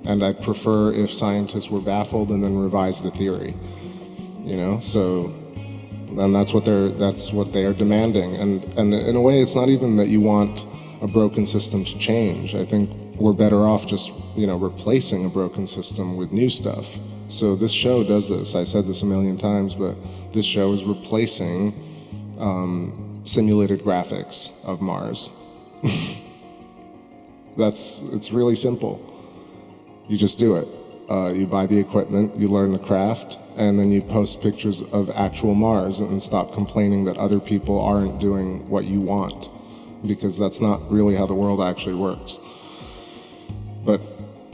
And I'd prefer if scientists were baffled and then revised the theory, so, and that's what they are demanding. And in a way, it's not even that you want a broken system to change. I think we're better off just, replacing a broken system with new stuff. So this show does this. I said this a million times, but this show is replacing simulated graphics of Mars. It's really simple. You just do it. You buy the equipment, you learn the craft, and then you post pictures of actual Mars and stop complaining that other people aren't doing what you want, because that's not really how the world actually works. But,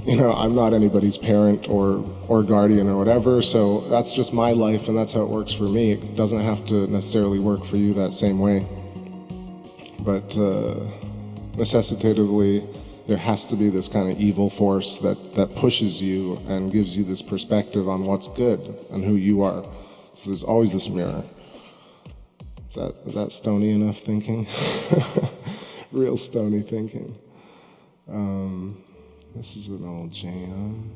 I'm not anybody's parent or guardian or whatever, so that's just my life and that's how it works for me. It doesn't have to necessarily work for you that same way. But necessitatively, there has to be this kind of evil force that pushes you and gives you this perspective on what's good and who you are. So there's always this mirror. Is that stony enough thinking? Real stony thinking. This is an old jam.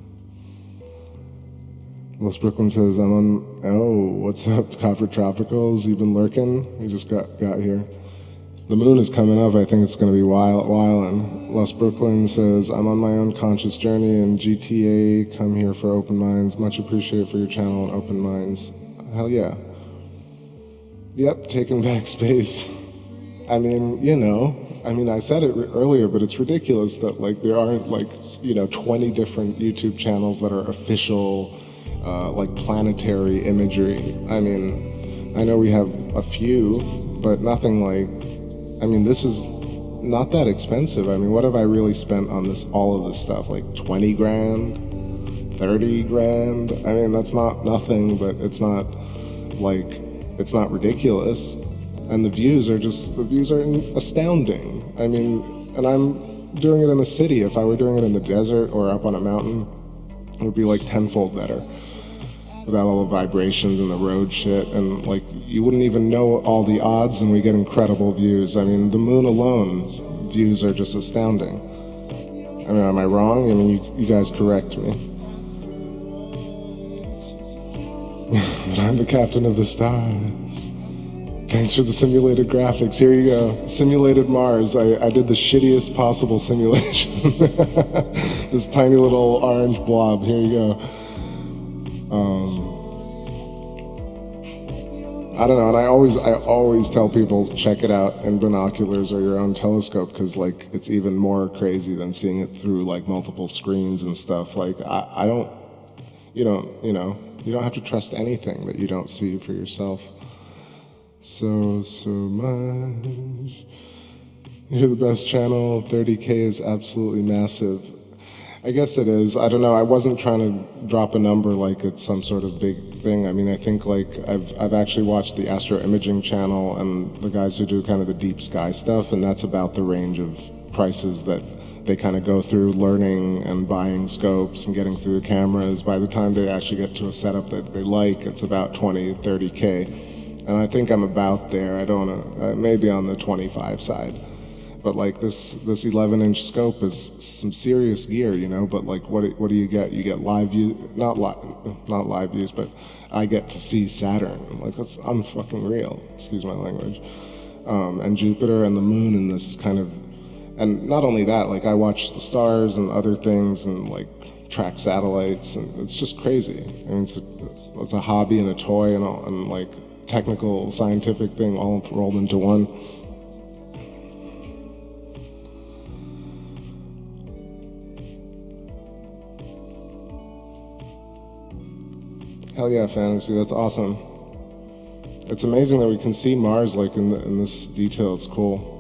Los Brooklyn says, what's up, Copper Tropicals? You've been lurking? We just got here. The moon is coming up. I think it's going to be wildin'. Los Brooklyn says, I'm on my own conscious journey in GTA. Come here for open minds. Much appreciated for your channel and open minds. Hell yeah. Yep, taking back space. I said it earlier, but it's ridiculous that there aren't 20 different YouTube channels that are official, planetary imagery. I know we have a few, but nothing this is not that expensive. what have I really spent on all of this stuff? 20 grand, 30 grand? That's not nothing, but it's not ridiculous. And the views are astounding. And I'm doing it in a city. If I were doing it in the desert or up on a mountain, it would be tenfold better. Without all the vibrations and the road shit, and you wouldn't even know all the odds, and we get incredible views. The moon alone, views are just astounding. Am I wrong? You guys correct me. But I'm the captain of the stars. Thanks for the simulated graphics. Here you go. Simulated Mars. I did the shittiest possible simulation. This tiny little orange blob. Here you go. I don't know, and I always tell people, check it out in binoculars or your own telescope, because it's even more crazy than seeing it through multiple screens and stuff. You don't have to trust anything that you don't see for yourself. So much. You're the best channel. 30K is absolutely massive. I guess it is. I don't know. I wasn't trying to drop a number like it's some sort of big thing. I think I've actually watched the Astro Imaging channel and the guys who do kind of the deep sky stuff, and that's about the range of prices that they kind of go through learning and buying scopes and getting through the cameras. By the time they actually get to a setup that they like, it's about 20, 30K. And I think I'm about there. I don't know, maybe on the 25 side. But like this 11-inch scope is some serious gear, you know. But like, what do you get? You get live view, not live views, but I get to see Saturn. Like, that's unfucking real. Excuse my language. And Jupiter and the moon and this kind of, and not only that, like I watch the stars and other things and like track satellites, and it's just crazy. I mean, it's a hobby and a toy and like technical scientific thing all rolled into one. Hell yeah, fantasy, that's awesome. It's amazing that we can see Mars like in this detail. It's cool.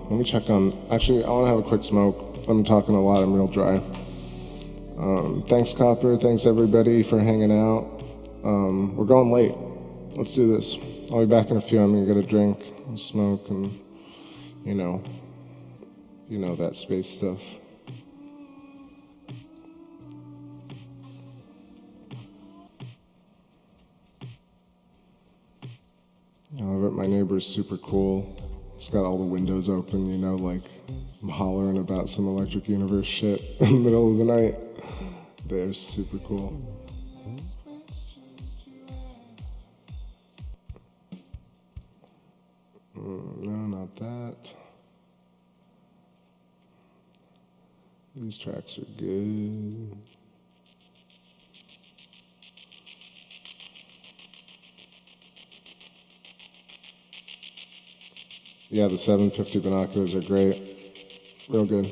Let me check on, actually I want to have a quick smoke. I'm talking a lot, I'm real dry. Thanks Copper, thanks everybody for hanging out. We're going late. Let's do this. I'll be back in a few. I'm gonna get a drink and smoke and you know that space stuff. My neighbor's super cool. He's got all the windows open, you know, like I'm hollering about some Electric Universe shit in the middle of the night. They're super cool. No, not that. These tracks are good. Yeah, the 750 binoculars are great. Real good.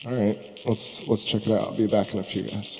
All right, let's check it out. I'll be back in a few, guys.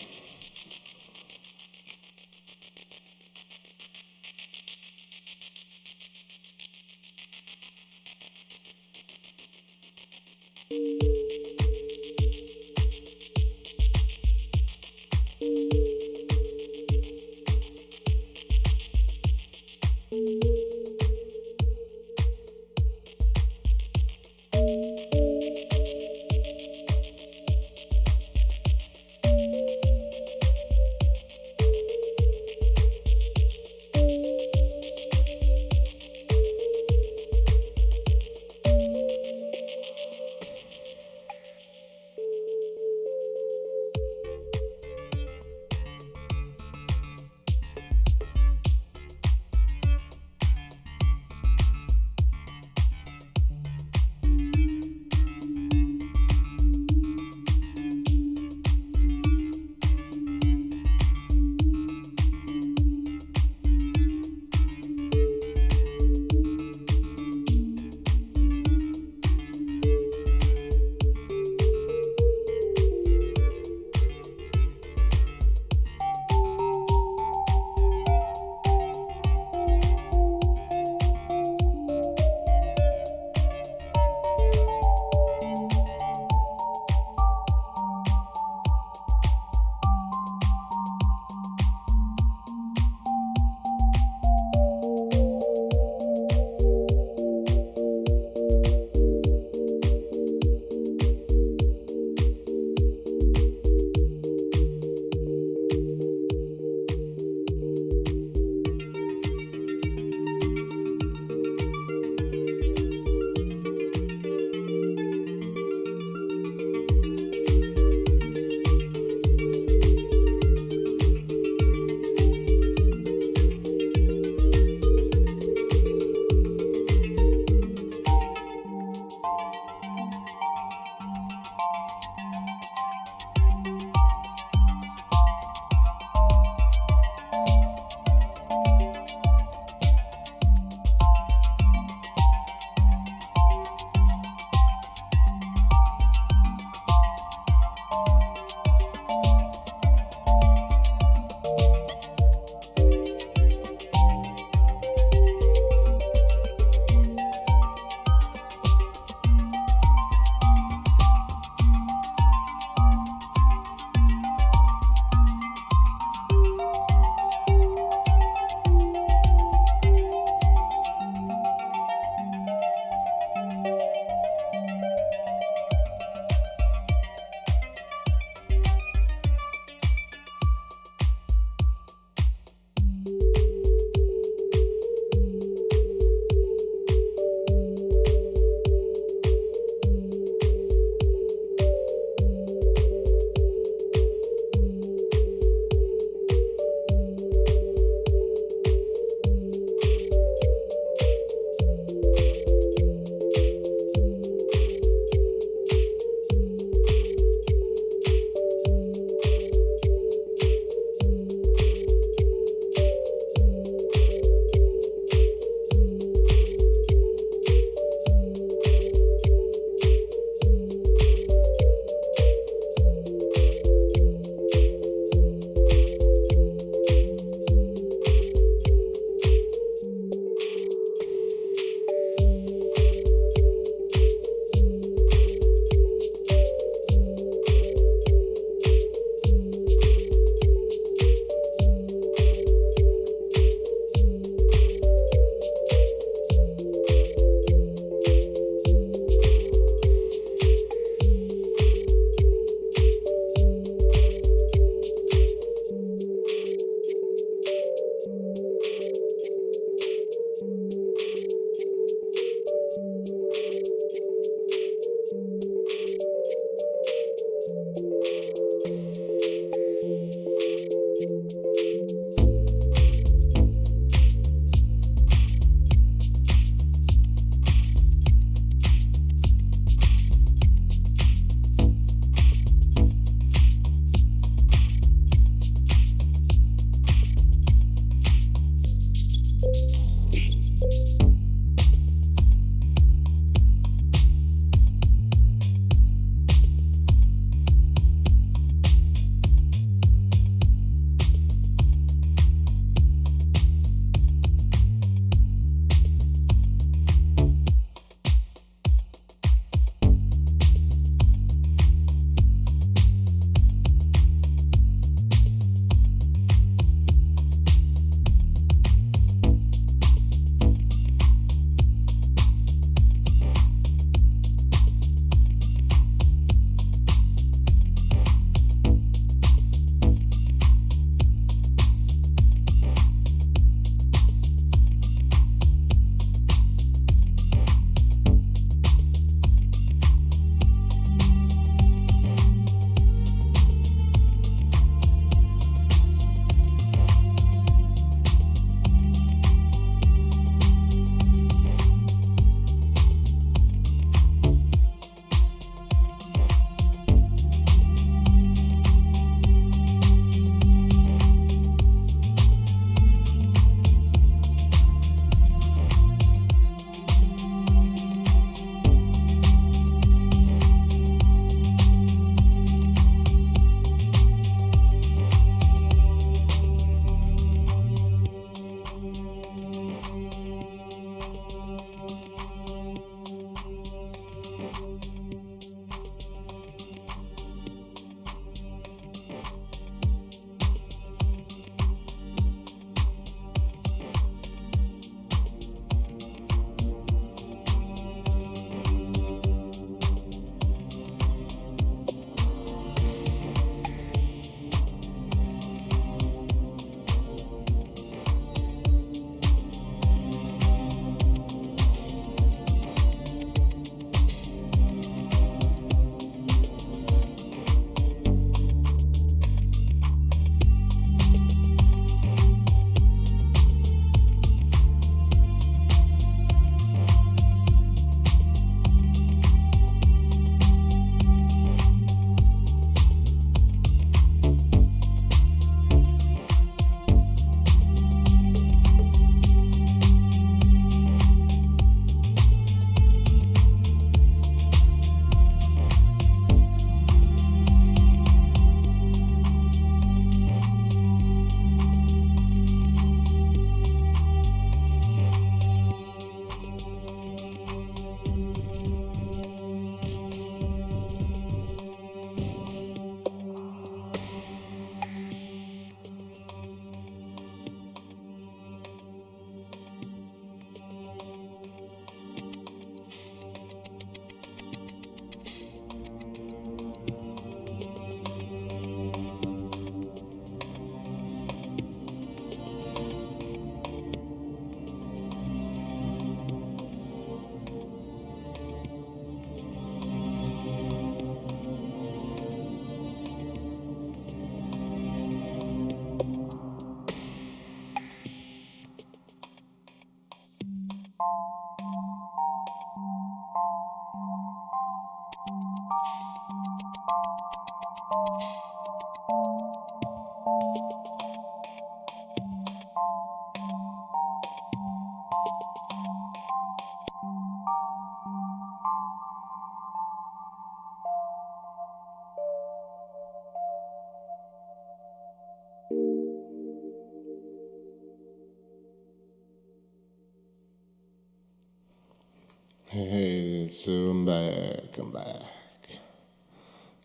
Hey, so I'm back.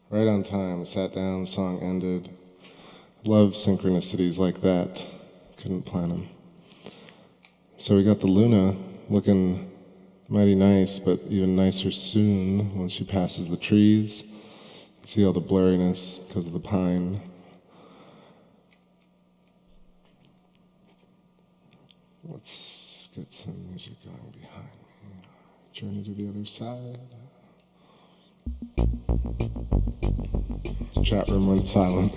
Right on time, sat down, song ended. Love synchronicities like that. Couldn't plan them. So we got the Luna looking mighty nice, but even nicer soon when she passes the trees. See all the blurriness because of the pine. Let's get some music going behind me. Journey to the other side. Chat room went silent.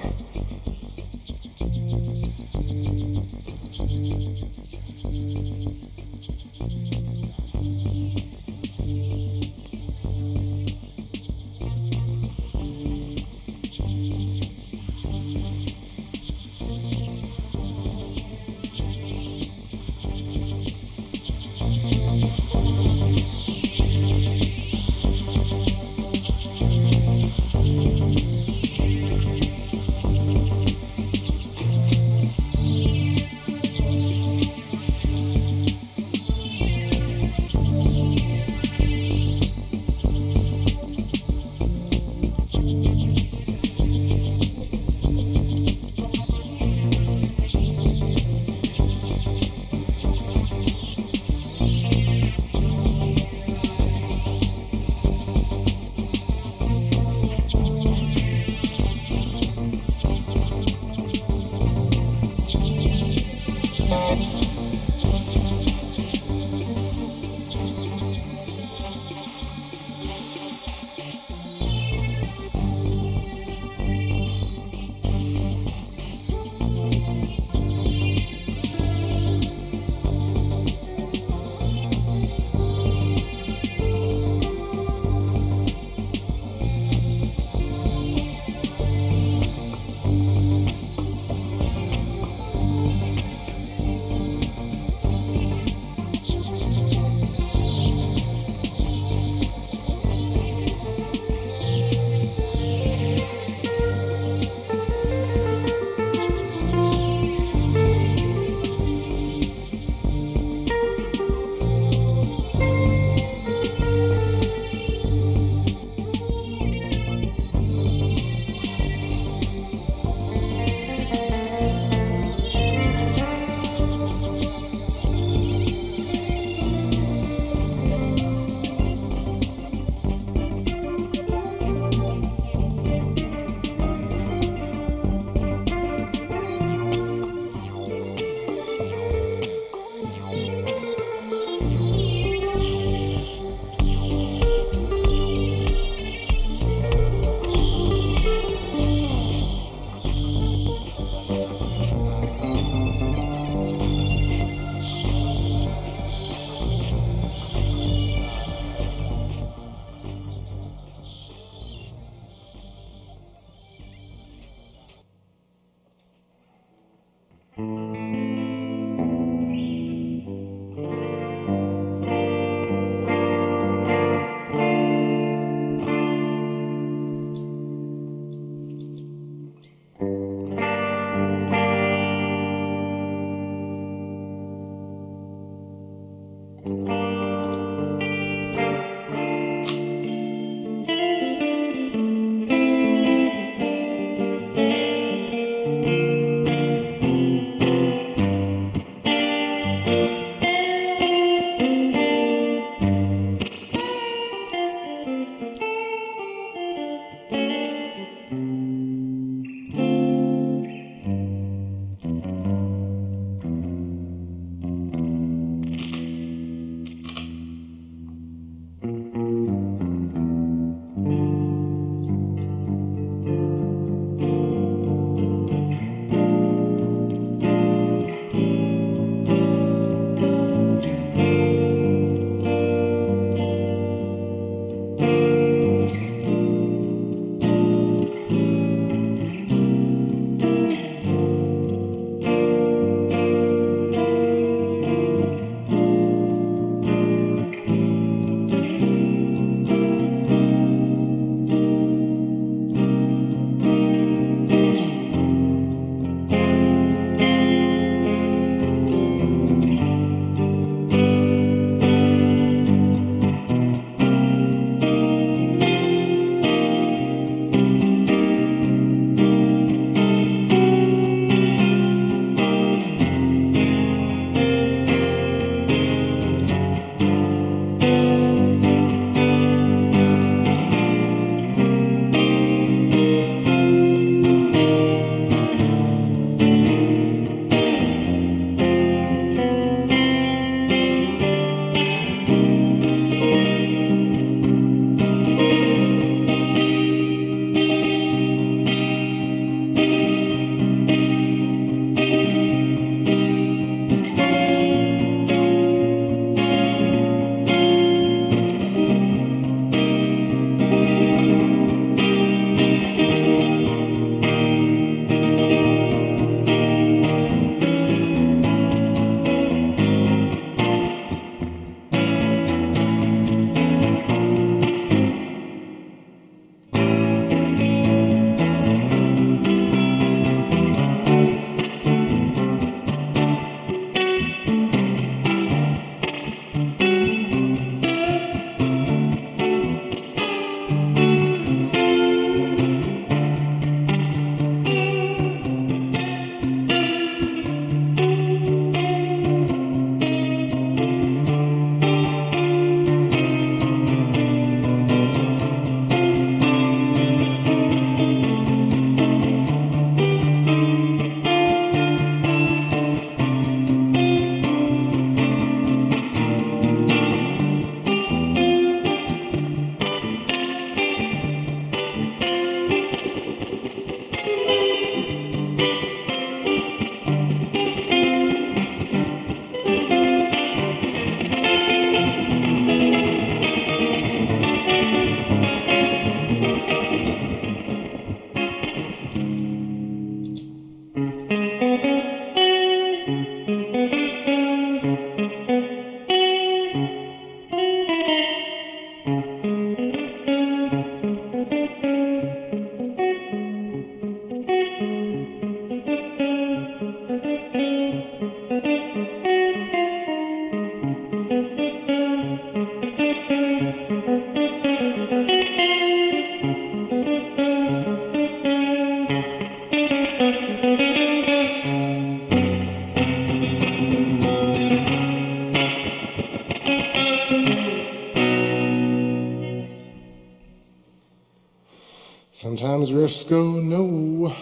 Sometimes riffs go nowhere.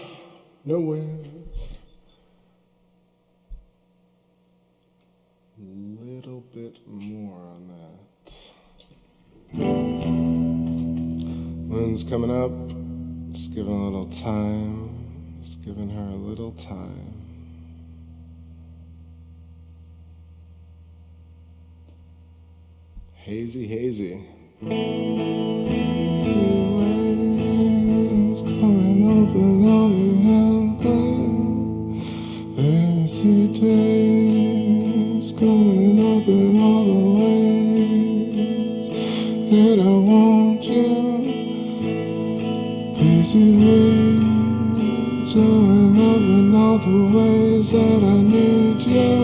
A little bit more on that. Moon's coming up. Just giving a little time. Just giving her a little time. Hazy, hazy. It's coming open all the heaven. Lazy days coming open all the ways that I want you. Crazy ways going open all the ways that I need you.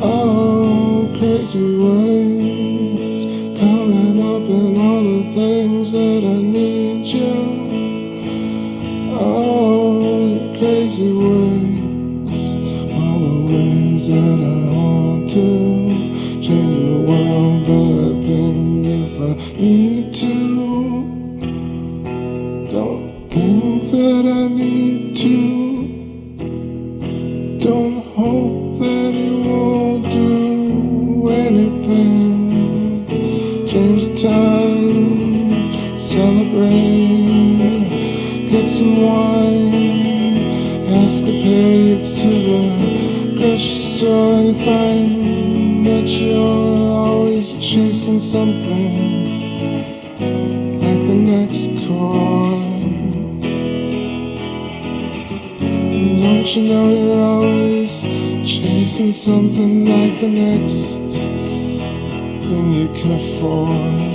Oh, crazy ways coming up in all the things that I need you. Oh, crazy ways, all the ways that I want to change the world, but I think if I need to, don't think that I need to, don't hope that you won't do anything. Change the time, celebrate, get some wine, escapades to the grocery store and find that you're always chasing something like the next chord. Don't you know you're always chasing something like the next thing you can afford?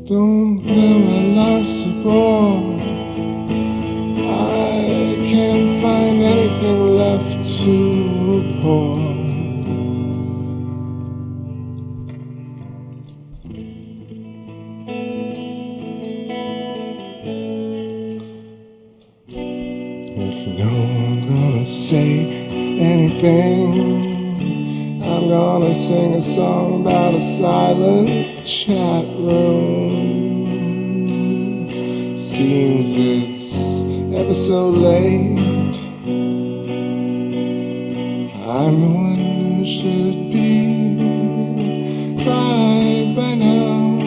Don't build my life so bored. I can't find anything left to report. If no one's gonna say anything, I'm gonna sing a song about a silent chat room. Seems it's ever so late. I'm the one who should be fried by now.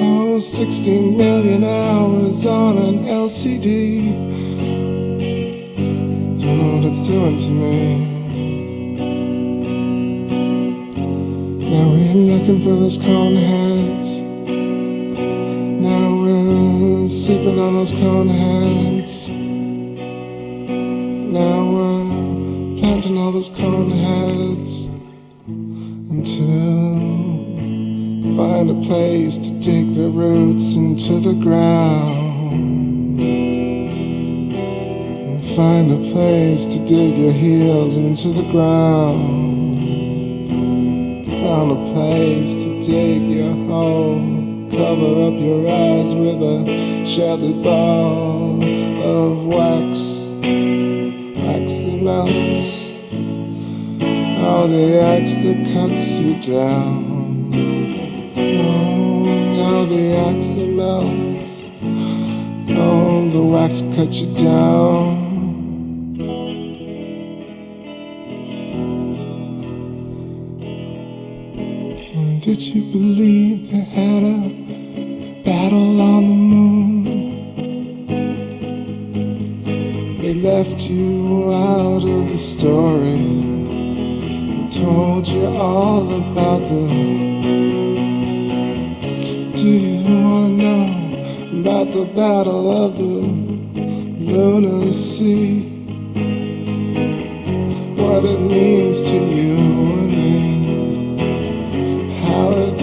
Oh, 16 million hours on an LCD. Don't know what it's doing to me. Now we're looking for those cone heads. Now we're sleeping on those cone heads. Now we're planting all those cone heads until we find a place to dig the roots into the ground. We find a place to dig your heels into the ground. Found a place to dig your hole, cover up your eyes with a sheltered ball of wax that melts, all the axe that cuts you down. Oh, now the axe that melts, oh, the wax that cuts you down. Did you believe they had a battle on the moon? They left you out of the story. They told you all about the... Do you want to know about the battle of the Lunar Sea? What it means to you and me? How it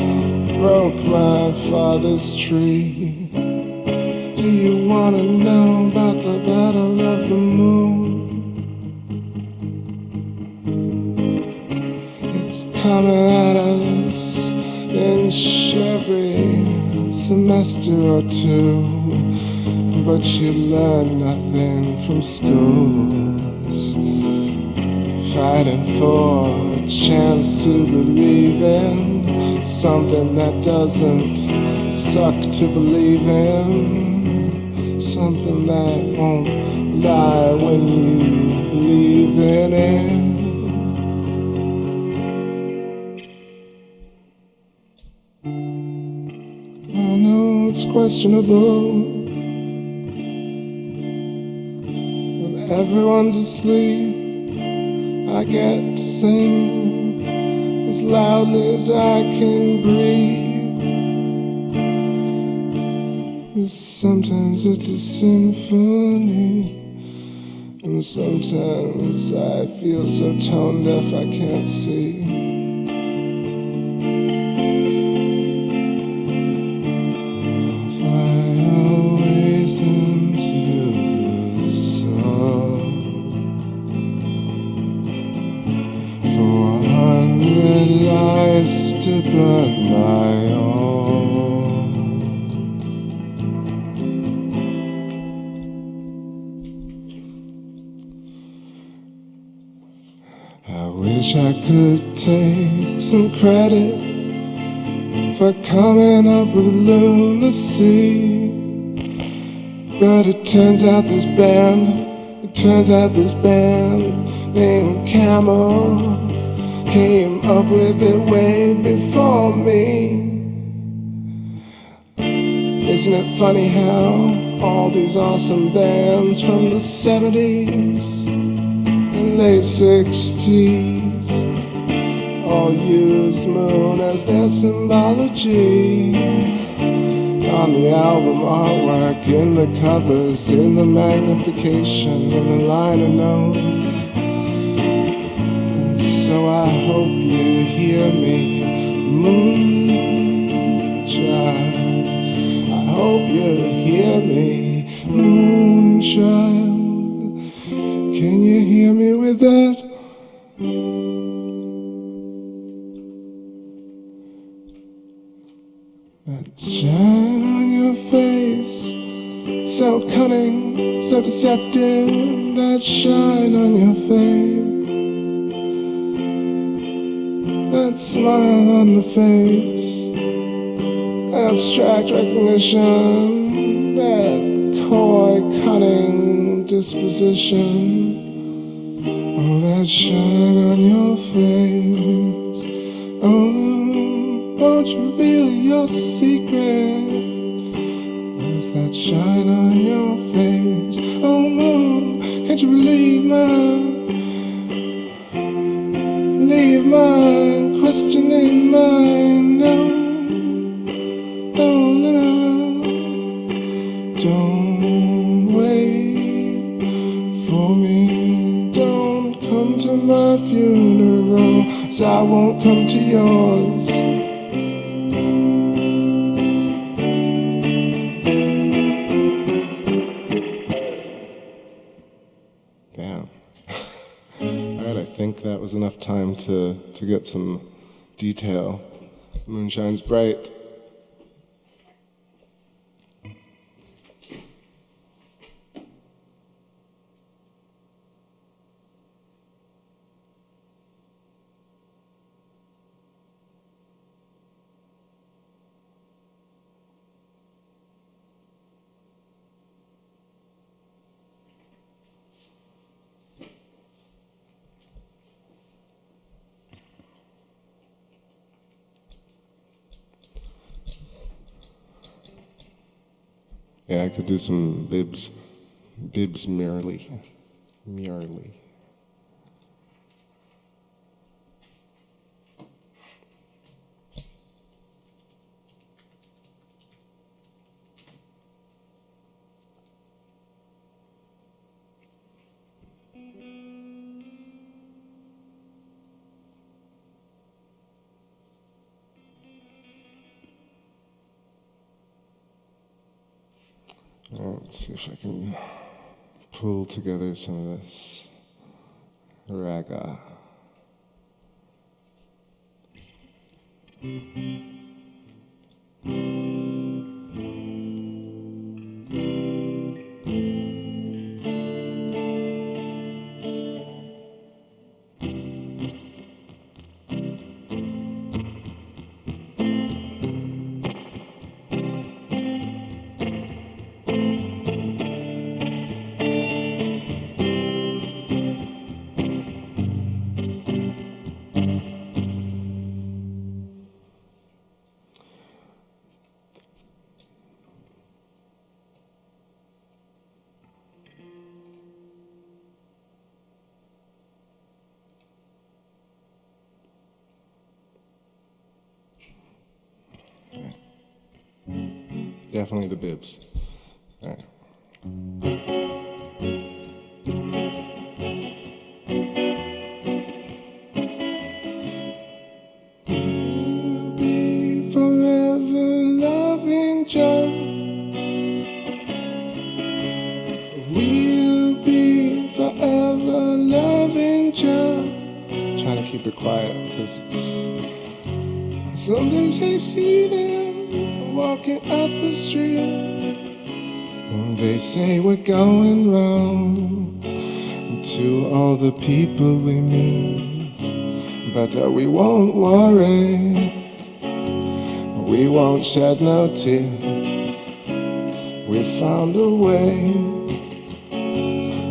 broke my father's tree. Do you want to know about the battle of the moon? It's coming at us in every semester or two, but you learn nothing from schools. fighting for a chance to believe in something that doesn't suck to believe in, something that won't lie when you believe in it. I know it's questionable when everyone's asleep. I get to sing as loudly as I can breathe. Sometimes it's a symphony, and sometimes I feel so tone deaf I can't see. Fly always into the sun. 400 lives to burn my own. I wish I could take some credit for coming up with lunacy, but it turns out this band named Camel came up with it way before me. Isn't it funny how all these awesome bands from the 70s and late 60s all use moon as their symbology on the album artwork, in the covers, in the magnification, in the liner notes. And so I hope you hear me, moonchild. I hope you hear me, moonchild. Can you hear me with that? That shine on your face, so cunning, so deceptive. That shine on your face, that smile on the face, abstract recognition, that coy, cunning disposition. Oh, that shine on your face. Oh no, won't you reveal your secret? There's that shine on your face. Oh moon, can't you leave my questioning mind? No, oh no, don't wait for me. Don't come to my funeral, 'cause I won't come to yours. Damn. Alright, I think that was enough time to get some detail. The moon shines bright. Yeah, I could do some bibs merely. Let's see if I can pull together some of this raga. Definitely the bibs. All right. We'll be forever loving Joe. We'll be forever loving Joe. Trying to keep it quiet because it's. Some days I see them walking up the street, and they say we're going wrong to all the people we meet, but we won't worry, we won't shed no tear. We found a way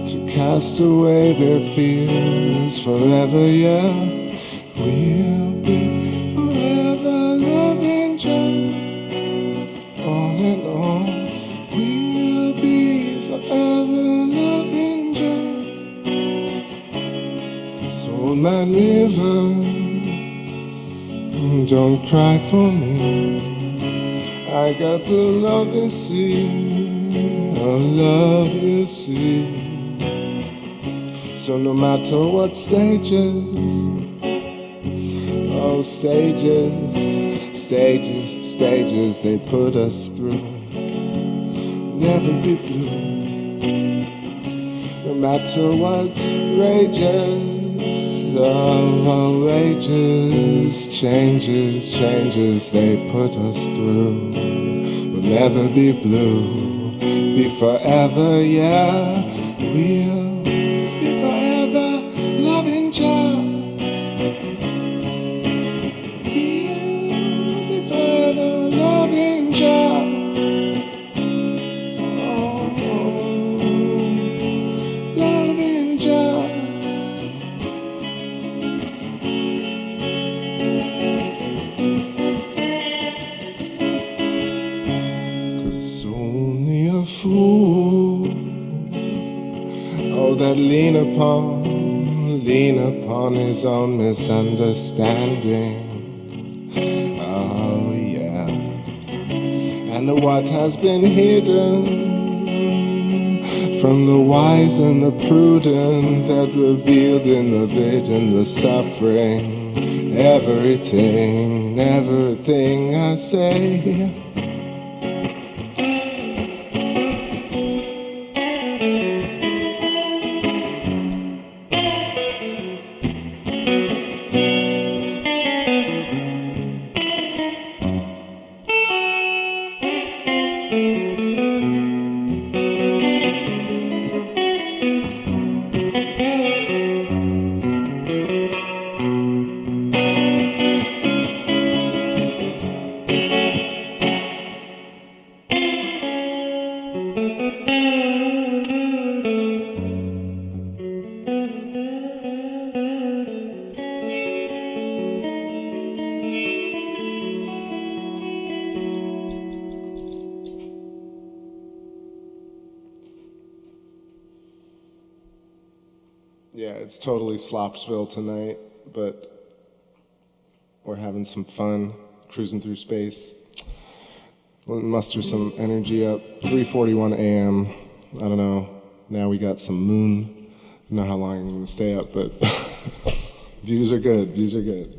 to cast away their fears forever, yeah. We'll be forever loving Joe, on and on. We'll be forever loving Joe. Soul Man River, don't cry for me. I got the love you see, oh love you see. So no matter what stages, oh stages, stages, stages they put us through, never be blue. No matter what rages, oh rages, changes, changes they put us through, we'll never be blue, be forever, yeah. We'll be forever loving Joe. Loving Joe, oh, loving Joe. Cause only a fool, oh, that lean upon his own misunderstanding. And what has been hidden from the wise and the prudent, that revealed in the bit and the suffering, everything, everything I say. Yeah, it's totally Slopsville tonight, but we're having some fun, cruising through space. We'll muster some energy up. 3:41 a.m. I don't know. Now we got some moon. I don't know how long I'm gonna stay up, but views are good. Views are good.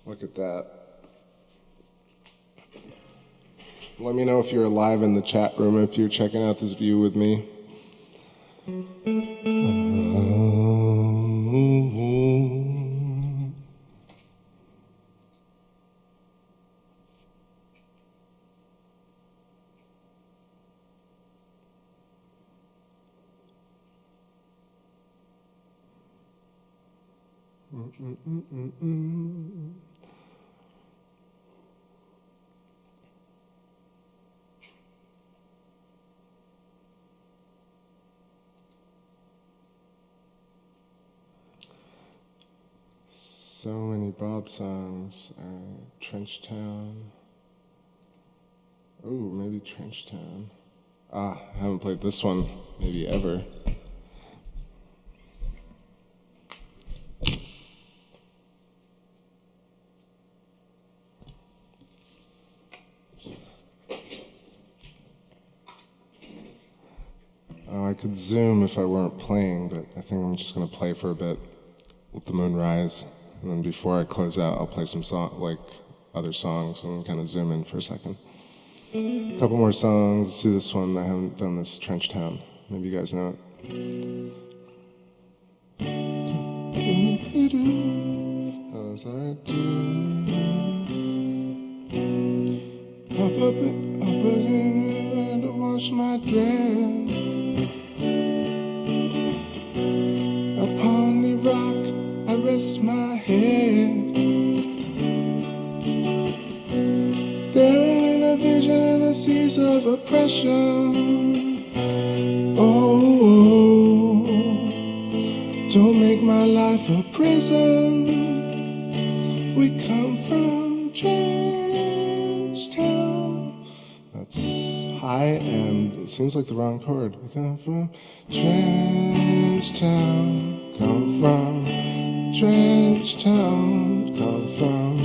Look at that. Let me know if you're alive in the chat room, if you're checking out this view with me. So many Bob songs. Trenchtown. Ooh, maybe Trenchtown. I haven't played this one maybe ever. I could zoom if I weren't playing, but I think I'm just gonna play for a bit. Let the moon rise, and then before I close out, I'll play some other songs and kind of zoom in for a second. A couple more songs. Let's do this one. I haven't done this, Trench Town. Maybe you guys know it. Up again, river to wash my dress. Upon the rock, I rest my head. There in a vision, a seas of oppression. Oh, don't make my life a prison. We come from Trench Town. That's high and it seems like the wrong chord. We come from Trench Town. Come from Trench Town. Come from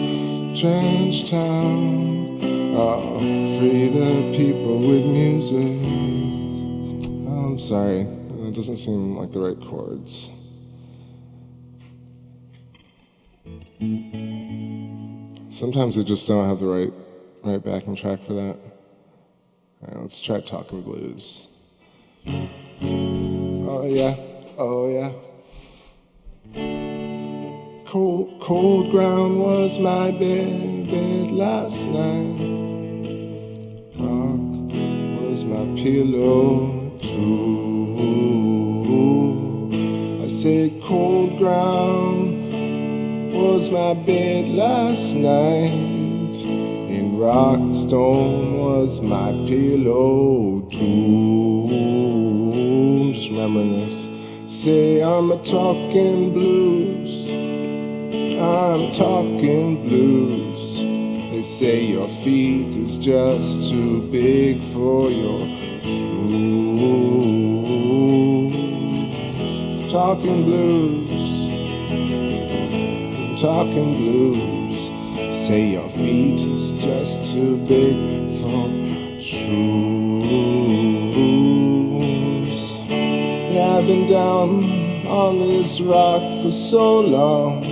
Trench Town. Oh, free the people with music. Oh, I'm sorry, that doesn't seem like the right chords. Sometimes I just don't have the right backing track for that. All right, let's try Talking Blues. Oh yeah, oh yeah. Cold ground was my bed last night. Rock was my pillow too. I said cold ground was my bed last night, and rock stone was my pillow too. I'm just remembering this. Say I'm a talking blues. I'm talking blues. They say your feet is just too big for your shoes. Talking blues. Talking blues. Say your feet is just too big for shoes. Yeah, I've been down on this rock for so long.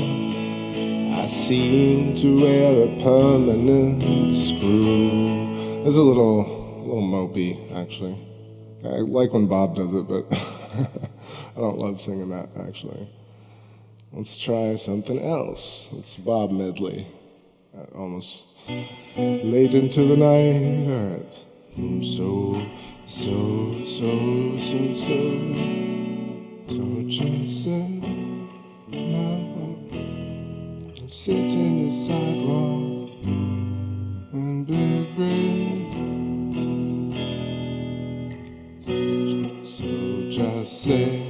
I seem to wear a permanent screw. It's a little mopey, actually. I like when Bob does it, but I don't love singing that, actually. Let's try something else. It's Bob medley. Almost late into the night. All right. So just sit in the sidewalk and big bread. So just say.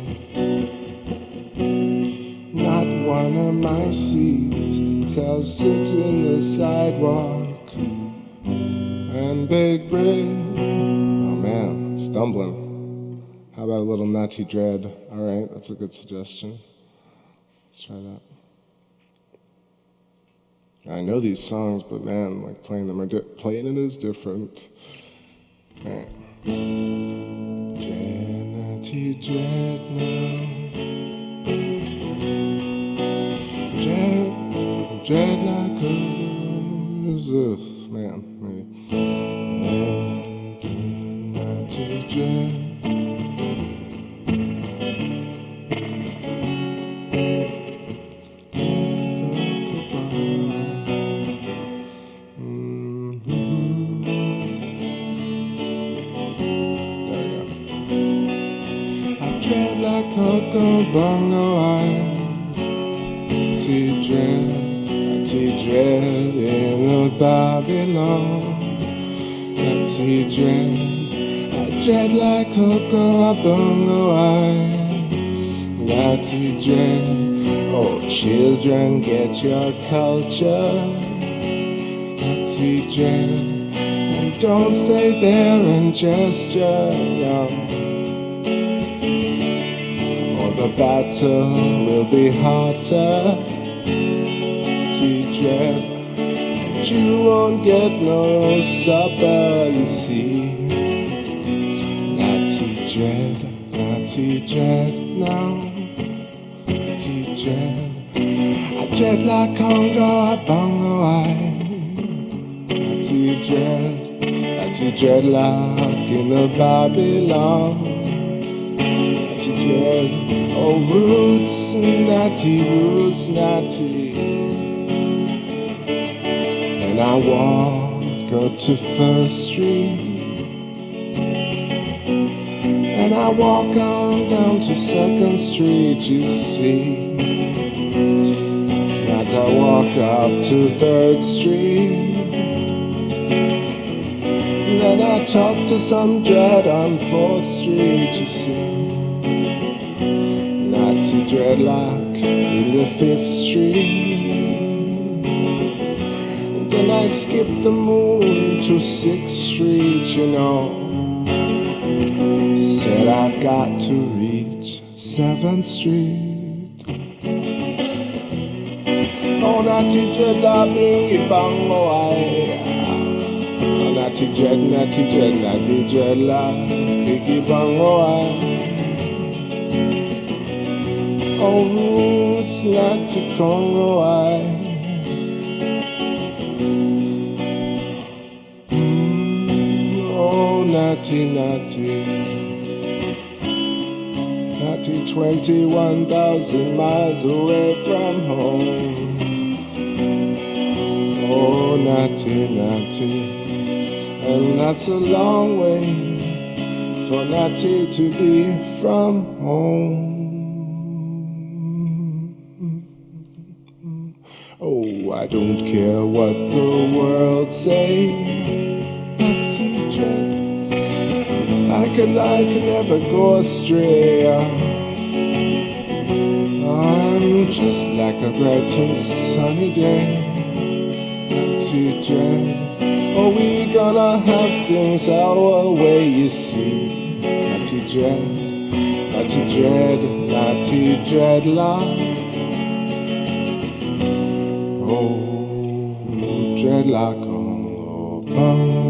Not one of my seats, so sit in the sidewalk and bake bread. Oh man, stumbling. How about a little Natty Dread? All right, that's a good suggestion. Let's try that. I know these songs, but man, like playing it is different. All right. Natty Dread now. Dread like a man, maybe. And Natty Dread. There we go. I dread like Coco Bongo, Dread in a Babylon. Natty Dread, I dread like Coco Bongo. Natty Dread, oh children, get your culture. Natty Dread, and don't stay there and gesture, or the battle will be hotter. Dread, but you won't get no supper, you see. Natty jet now, naughty jet. I jet like Congo, bongo, naughty jet like in the Babylon. Naughty jet, oh roots, naughty. And I walk up to First Street. And I walk on down to 2nd Street, you see. And I walk up to 3rd Street. And then I talk to some dread on 4th Street, you see. Naughty dreadlock in the 5th Street. And then I skip the moon to 6th Street, you know. Said I've got to reach 7th Street. Oh, naughty dreadlock, bingy bongo, oh, naughty dreadlock, kiki bongo, oh, roots, naughty Congo, oh, naughty. 21,000 miles away from home. Oh, naughty. And that's a long way for naughty to be from home. Oh, I don't care what the world say, naughty jet. I can never go astray. I'm just like a bright and sunny day. Naughty dread. Oh, we gonna have things our way, you see. Naughty dreadlock. Oh, dreadlock, oh, bongo,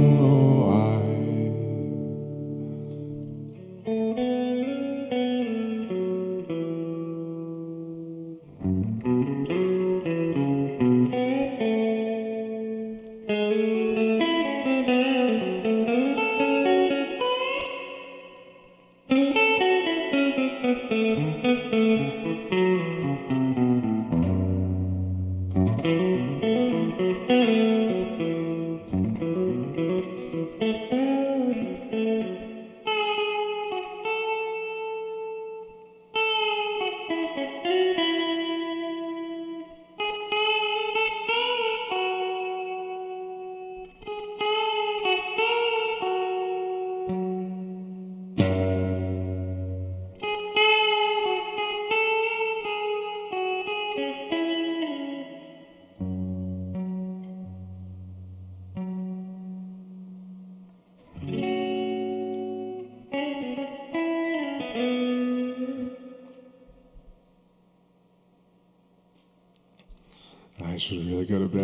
I should really go to bed.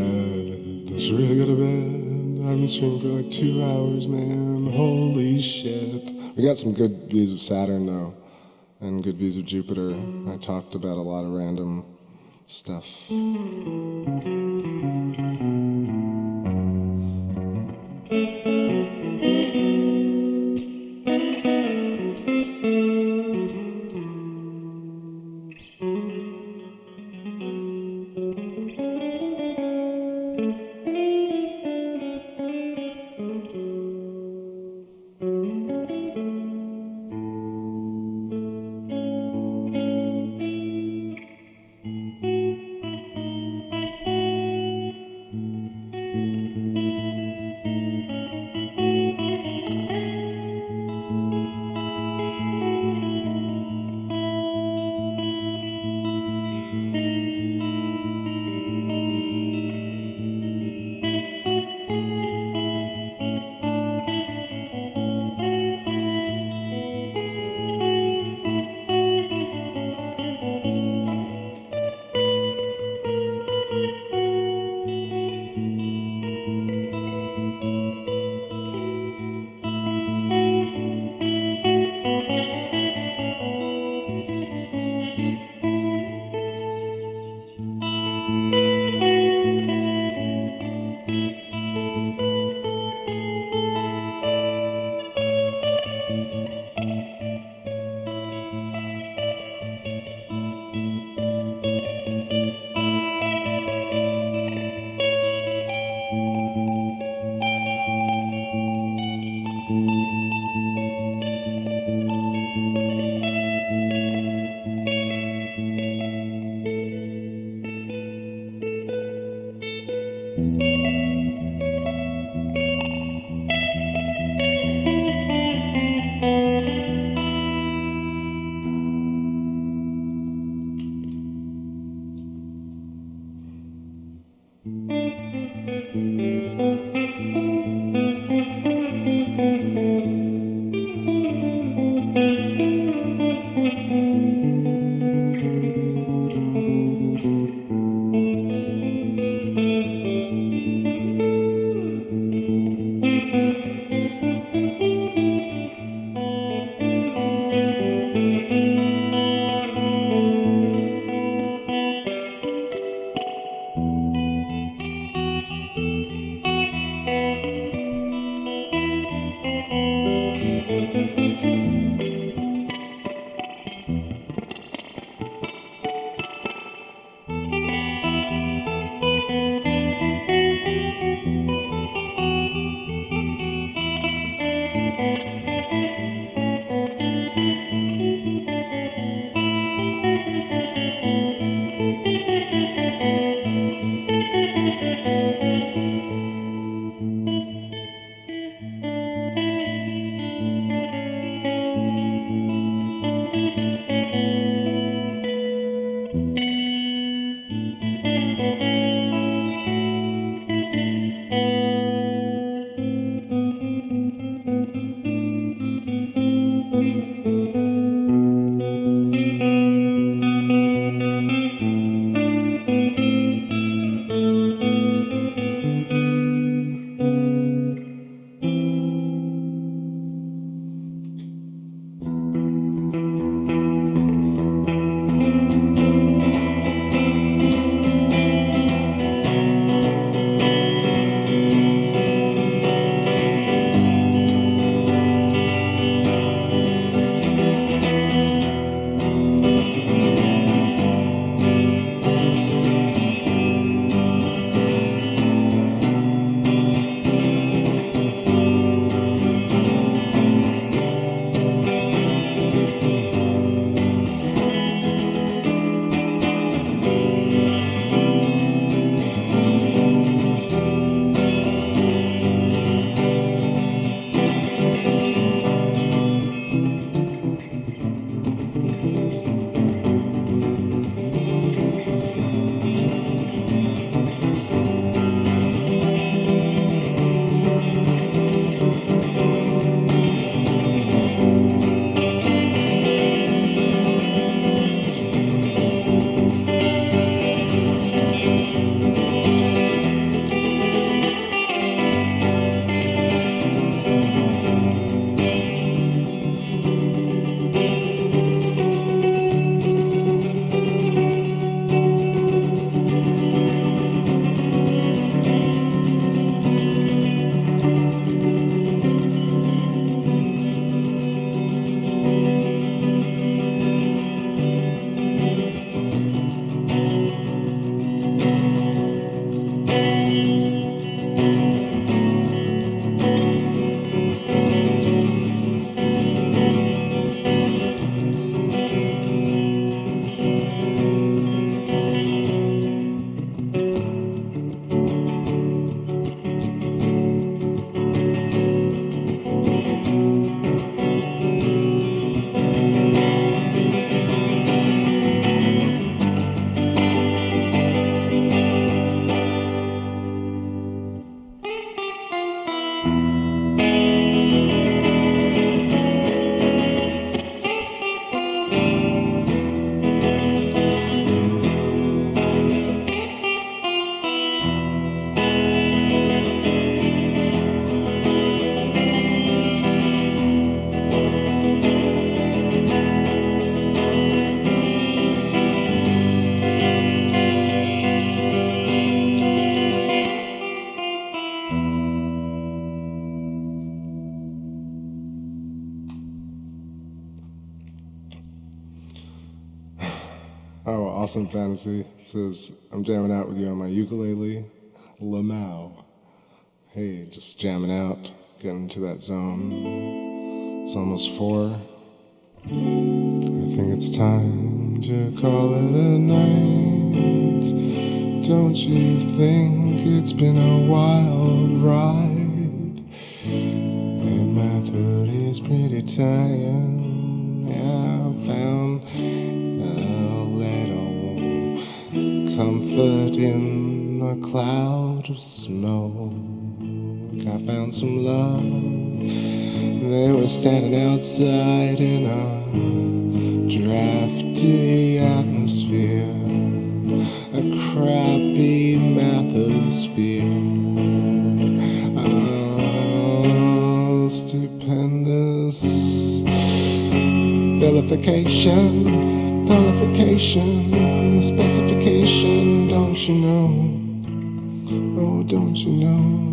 I've been streaming for like 2 hours, man. Holy shit. We got some good views of Saturn, though, and good views of Jupiter. I talked about a lot of random stuff. Oh, Awesome Fantasy says, I'm jamming out with you on my ukulele, Lamau. Hey, just jamming out, getting into that zone. It's almost 4. I think it's time to call it a night. Don't you think it's been a wild ride? And my throat is pretty tired. I found a little comfort in a cloud of smoke. I found some love. They were standing outside in a drafty atmosphere, a crappy mathosphere. Oh, stupendous vilification, nullification, specification, don't you know? Oh, don't you know?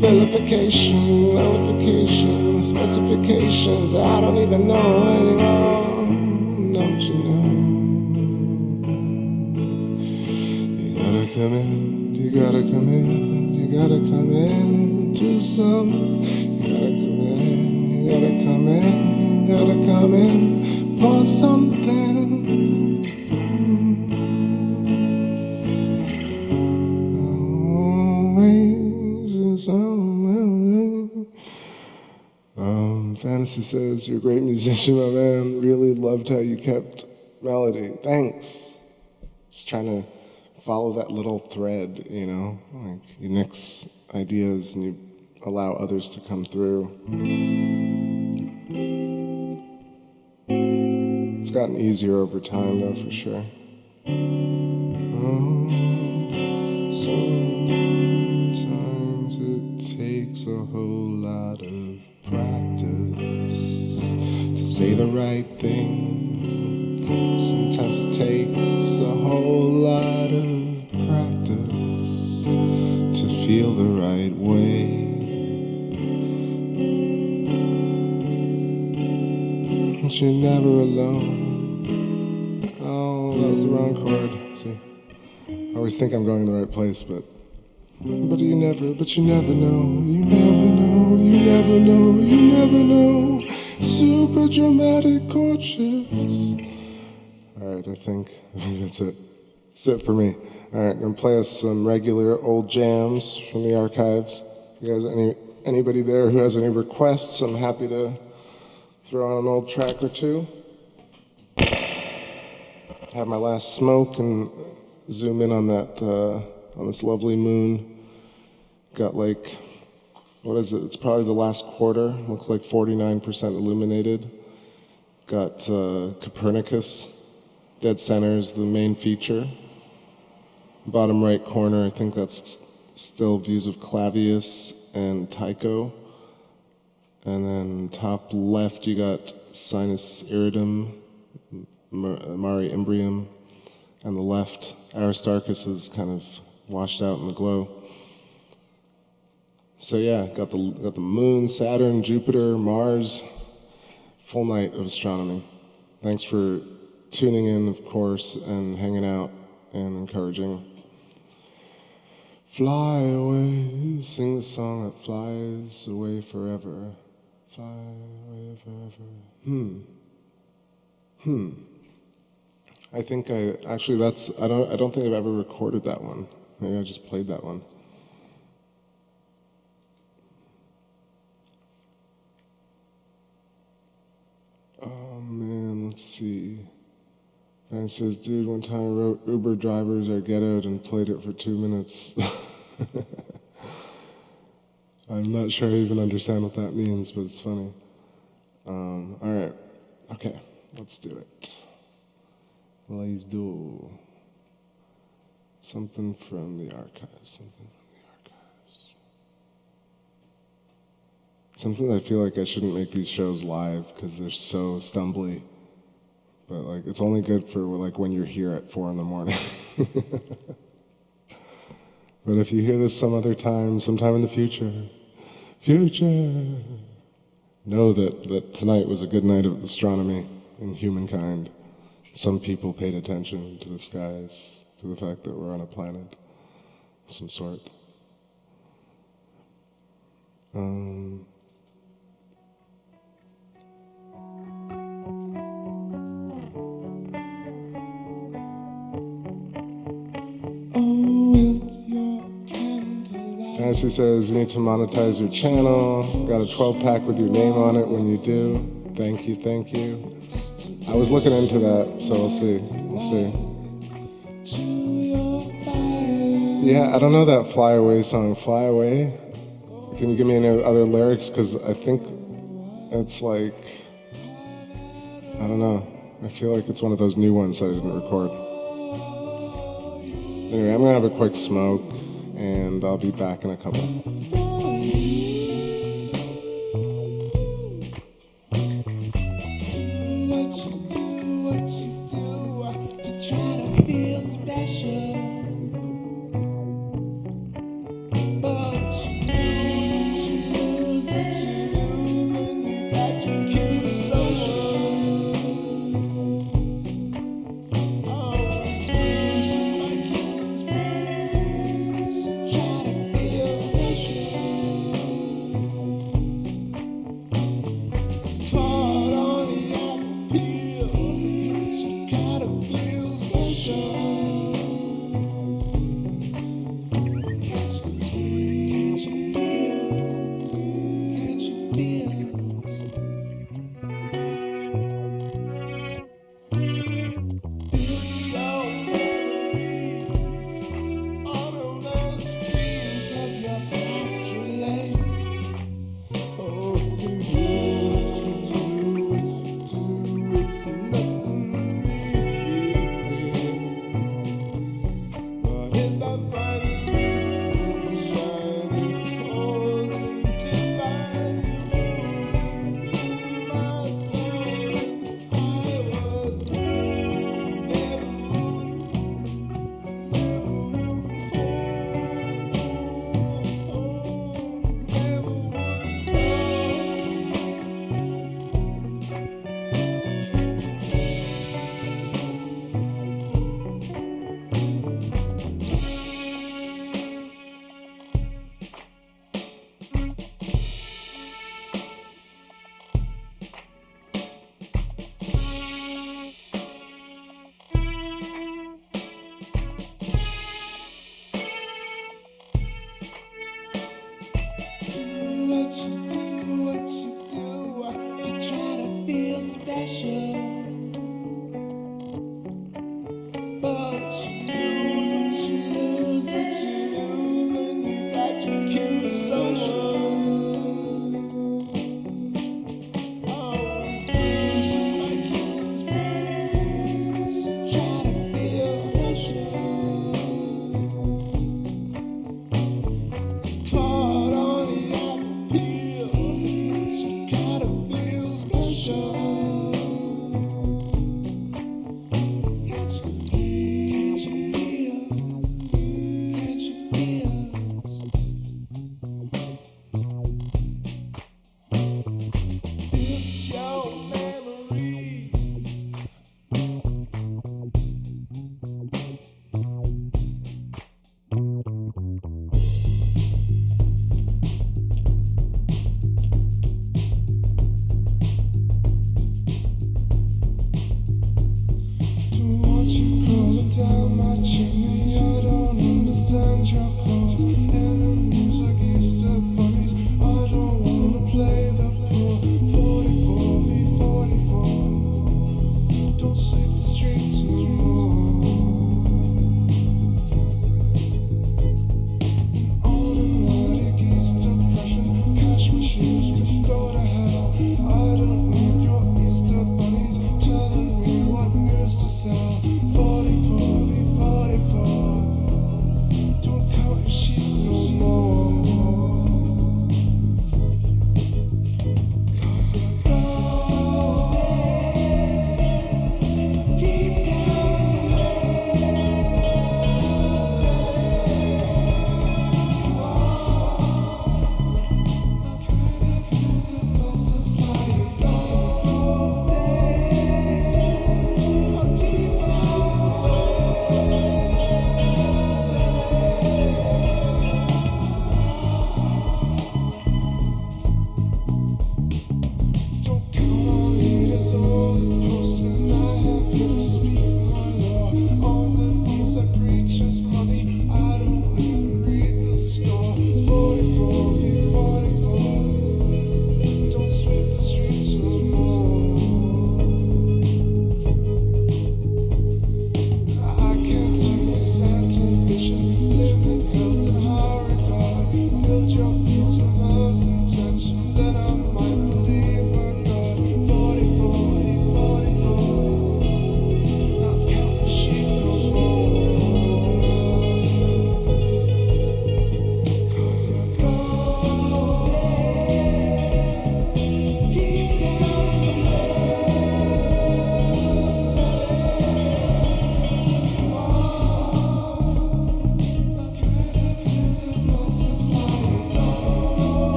Vilification, nullification, specifications, I don't even know anymore, don't you know? You gotta come in, you gotta come in, you gotta come in to some. You gotta come in, you gotta come in, you gotta come in for something. Fantasy says, you're a great musician, my man. Really loved how you kept melody. Thanks. Just trying to follow that little thread, you know? Like, you mix ideas and you allow others to come through. It's gotten easier over time, though, for sure. Sometimes it takes a whole lot of practice to say the right thing. Sometimes it takes a whole lot of practice to feel the right way. But you're never alone. Oh, that was the wrong chord. See, I always think I'm going in the right place, but you never know, you never know, you never know, you never know. Super dramatic chord shifts. All right, I think that's it. That's it for me. All right, I'm gonna play us some regular old jams from the archives. You guys, anybody there who has any requests, I'm happy to throw on an old track or two. Have my last smoke and zoom in on that, on this lovely moon. Got like, what is it? It's probably the last quarter. Looks like 49% illuminated. Got Copernicus, dead center is the main feature. Bottom right corner, I think that's still views of Clavius and Tycho. And then top left, you got Sinus Iridum, Mare Imbrium. And the left, Aristarchus is kind of washed out in the glow. So yeah, got the moon, Saturn, Jupiter, Mars, full night of astronomy. Thanks for tuning in, of course, and hanging out and encouraging. Fly away, sing the song that flies away forever. Fly away forever. I think I don't think I've ever recorded that one. Maybe I just played that one. Oh man, let's see. And it says, dude, one time I wrote Uber drivers are ghettoed and played it for 2 minutes. I'm not sure I even understand what that means, but it's funny. All right, okay, let's do it. Let's do something from the archives, Something I feel like I shouldn't make these shows live because they're so stumbly. But like, it's only good for like when you're here at 4 a.m. But if you hear this some other time, sometime in the future, know that tonight was a good night of astronomy and humankind. some people paid attention to the skies, to the fact that we're on a planet of some sort. Fancy says you need to monetize your channel. Got a 12-pack with your name on it when you do. Thank you, thank you. I was looking into that, so we'll see. We'll see. Yeah, I don't know that Fly Away song. Fly Away? Can you give me any other lyrics? Because I think it's like, I don't know. I feel like it's one of those new ones that I didn't record. Anyway, I'm gonna have a quick smoke, and I'll be back in a couple.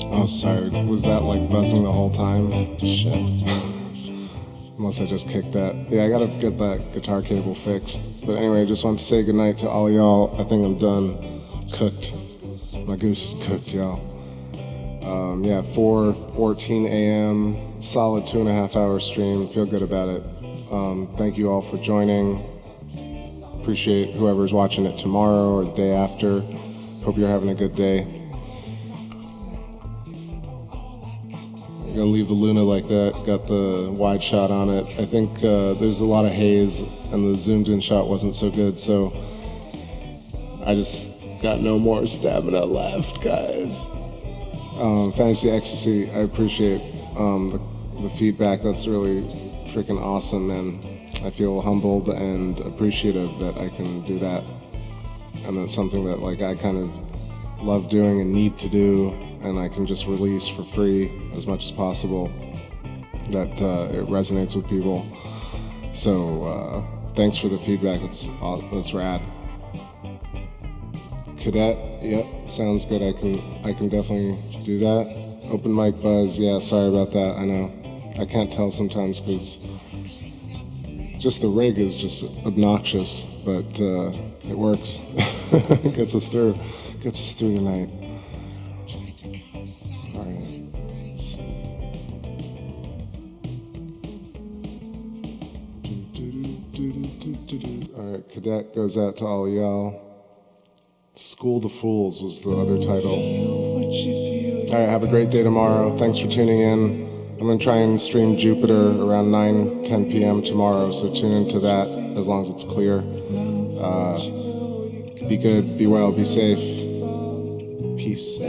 Oh, sorry. Was that like buzzing the whole time? Shit. Unless I just kicked that. Yeah, I gotta get that guitar cable fixed. But anyway, I just want to say goodnight to all y'all. I think I'm done. Cooked. My goose is cooked, y'all. Yeah, 4:14 a.m. Solid 2.5 hour stream. Feel good about it. Thank you all for joining. Appreciate whoever's watching it tomorrow or the day after. Hope you're having a good day. I'm gonna leave the Lunar like that. Got the wide shot on it. I think there's a lot of haze and the zoomed in shot wasn't so good, so I just got no more stamina left, guys. Fantasy Ecstasy, I appreciate the feedback. That's really freaking awesome, and I feel humbled and appreciative that I can do that. And that's something that like I kind of love doing and need to do, and I can just release for free as much as possible. That it resonates with people. So thanks for the feedback. That's rad. Cadet, yep, sounds good. I can definitely do that. Open mic buzz, yeah, sorry about that. I know I can't tell sometimes because just the rig is just obnoxious, but it works. Gets us through the night. All right. All right, Cadet goes out to all y'all. School the Fools was the other title. All right, have a great day tomorrow. Thanks for tuning in. I'm gonna try and stream Jupiter around 9-10 p.m. tomorrow, so tune into that as long as it's clear. Be good, be well, be safe. Peace.